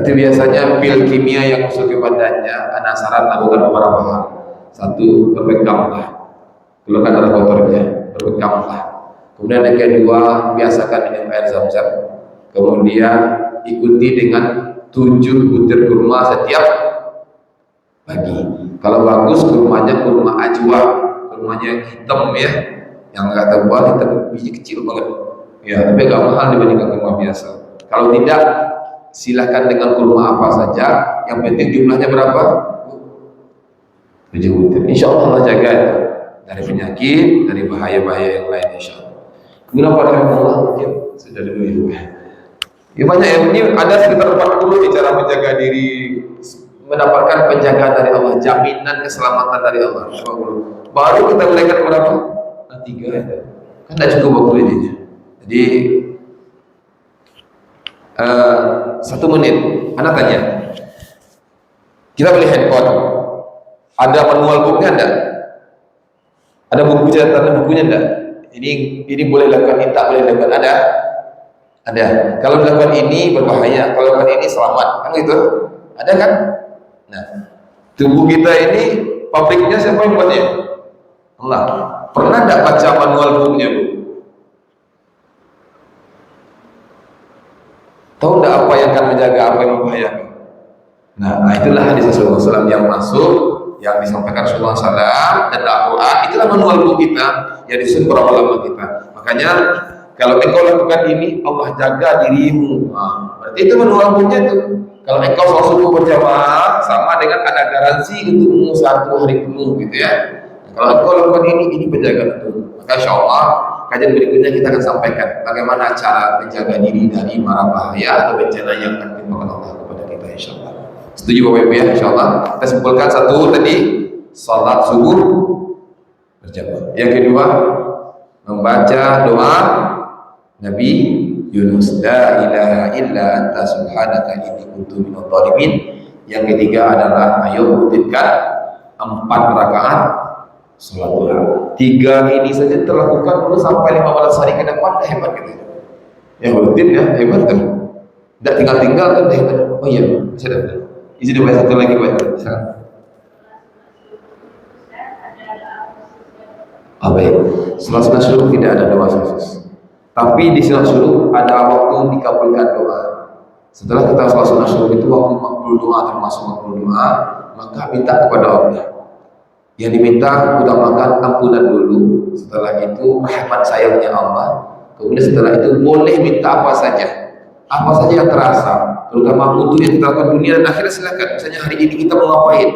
Itu biasanya pil kimia yang masuk ke badannya. Ada saran lakukan beberapa hal. 1, berbekamlah, keluarkan darah kotornya, berbekamlah. Kemudian yang kedua, biasakan minum air zam-zam. Kemudian ikuti dengan 7 butir kurma setiap pagi. Kalau bagus kurmanya kurma ajwa, kurmanya hitam ya, yang enggak tebal, hitam, biji kecil banget. Ya, tapi agak mahal dibandingkan kurma biasa. Kalau tidak, silahkan dengan kurma apa saja, yang penting jumlahnya berapa? 7 butir. Insya Allah Allah jaga itu dari penyakit, dari bahaya-bahaya yang lain, insya Allah. Kemudian pada Allah mungkin sudah dulu ibu. Ya banyak ya, ini ada sekitar 40 cara menjaga diri, mendapatkan penjagaan dari Allah, jaminan keselamatan dari Allah. Baru kita mulaikan berapa? 3 ya. Kan tidak cukup waktu ini. Jadi 1 menit. Anak tanya, kita beli handphone, ada manual booknya enggak? Ada buku catatan bukunya enggak? Ini boleh lakukan, ini tak boleh lakukan. Ada. Kalau dilakukan ini berbahaya, kalau dilakukan ini selamat, kan gitu? Ada kan? Nah, tubuh kita ini pabriknya siapa yang buatnya? Allah. Pernah enggak baca manual booknya, Bu? Tahu enggak apa yang akan menjaga, apa yang membahayakan? Nah, itulah hadis Rasulullah SAW yang masuk, yang disampaikan Rasulullah SAW dan Al-Quran. Itulah manual book kita yang disusun para ulama kita. Makanya kalau engkau lakukan ini, Allah jaga dirimu. Berarti itu manual booknya itu. Kalau engkau sholat subuh berjamaah, sama dengan ada garansi untukmu 1 hari penuh gitu ya. Kalau engkau lakukan ini penjagaan itu. Maka insya Allah kajian berikutnya kita akan sampaikan bagaimana cara menjaga diri dari mara bahaya atau bencana yang akan ditimpakan Allah kepada kita, insyaallah. Setuju Bapak Ibu ya, insyaallah. Kita simpulkan satu tadi, salat subuh berjamaah. Yang kedua, membaca doa Nabi Yunus, la ilaha illa anta subhanaka inni kuntu minadh dhalimin. Yang ketiga adalah ayo rutinkan 4 rakaat salat duha. 3 ini saja terlakukan dulu sampai 15 hari ke depan, hebat gitu. Yang rutin ya, hebat kan. Tidak tinggal-tinggal kan, hebat. Oh iya, saya dapat. Izin dibaca satu lagi Pak. Baik. Salat sunat syuruh tidak ada doa khusus. Tapi di salat syuruh ada waktu dikabulkan doa. Setelah kita salat sunat syuruh itu waktu makbul doa, termasuk makbul doa, maka minta kepada Allah. Yang diminta utamakan ampunan dulu, setelah itu rahmat sayangnya Allah. Kemudian setelah itu boleh minta apa saja yang terasa, terutama untuk yang terlakukan dunia dan akhirat silakan. Misalnya hari ini kita mau ngapain?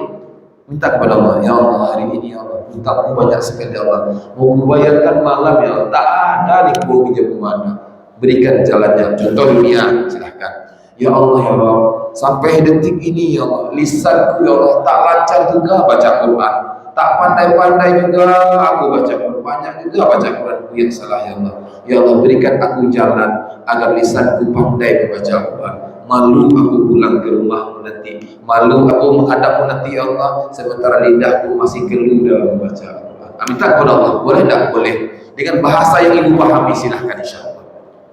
Minta kepada Allah, ya Allah hari ini ya Allah, mintaku banyak sekali ya Allah, mau membayarkan malam ya Allah, tak ada nih mau pinjam kemana, berikan jalannya. Contoh dunia silahkan. Ya Allah ya Allah, sampai detik ini ya Allah, lisanku ya Allah tak lancar juga baca Quran, tak pandai-pandai juga aku baca Quran, banyak juga baca Quran yang salah ya Allah. Ya Allah berikan aku jalan agar lisanku pandai membaca Quran. Malu aku pulang ke rumahmu nanti, malu aku menghadapmu nanti ya Allah, sementara lidahku masih keluh dalam membaca Al-Quran. Minta kepada Allah, boleh tak? Boleh. Dengan bahasa yang ibu pahami silahkan insyaallah.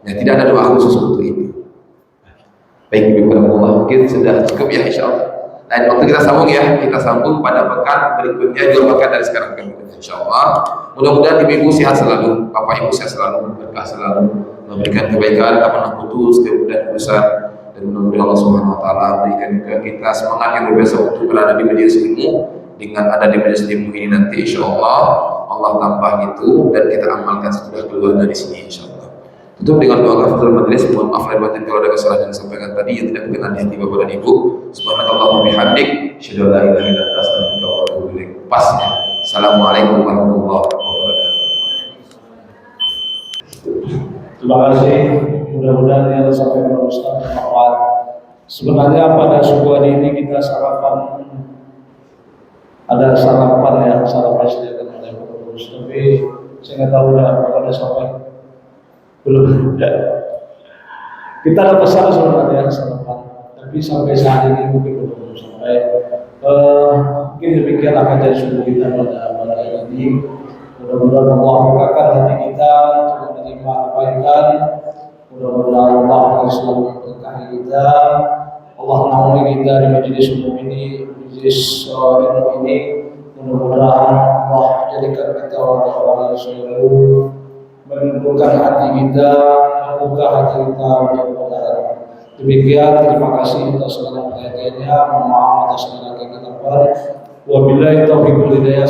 Ya, tidak ada doa khusus untuk itu. Baik ibu kepada Allah, mungkin sudah cukup ya insyaallah. Lain waktu kita sambung ya, kita sambung pada pekan berikutnya, 2 pekan dari sekarang ke berikutnya insyaallah. Mudah-mudahan ibu sehat selalu, bapak ibu sehat selalu, berkah selalu, memberikan kebaikan, tak pernah putus, kemudian urusan. Dan mudah-mudahan Allah Subhanahu wa taala berikan ke kita semangat yang luar biasa untuk berada di majelis ilmu. Dengan ada di majelis ilmu ini nanti insyaallah Allah tambah itu dan kita amalkan setelah keluar dari sini insyaallah. Tutup dengan doa kafaratul majelis. Mohon maaf lahir batin kalau ada kesalahan yang disampaikan tadi yang tidak berkenan di hati Bapak dan Ibu. Subhanakallahumma bihamdik, asyhadu an la ilaha illa anta, astaghfiruka wa atubu ilaik. Pasnya. Assalamualaikum warahmatullahi wabarakatuh. Terima kasih. Mudah-mudahan yang disampaikan Ustaz bermanfaat. Sebenarnya pada subuh hari ini kita sarapan, ada sarapan yang disediakan oleh pengurus, tapi saya nggak tahu apakah ada sampai belum ada. Kita ada pesan sebenarnya sarapan, tapi sampai saat ini mungkin belum sampai. Mungkin demikianlah kajian subuh kita pada hari ini. Mudah-mudahan Allah membukakan hati kita untuk menerima kebaikan. Mudah-mudahan Allah selalu memberkahi kita. Allah naungi kita di majelis umum ini, majelis ilmu ini. Mudah-mudahan Allah jadikan kita orang-orang yang selalu menundukkan hati kita, membuka hati kita untuk kebenaran. Demikian, terima kasih atas segala perhatiannya. Mohon maaf atas segala kegagapan. Wabillahi taufiq wal hidayah.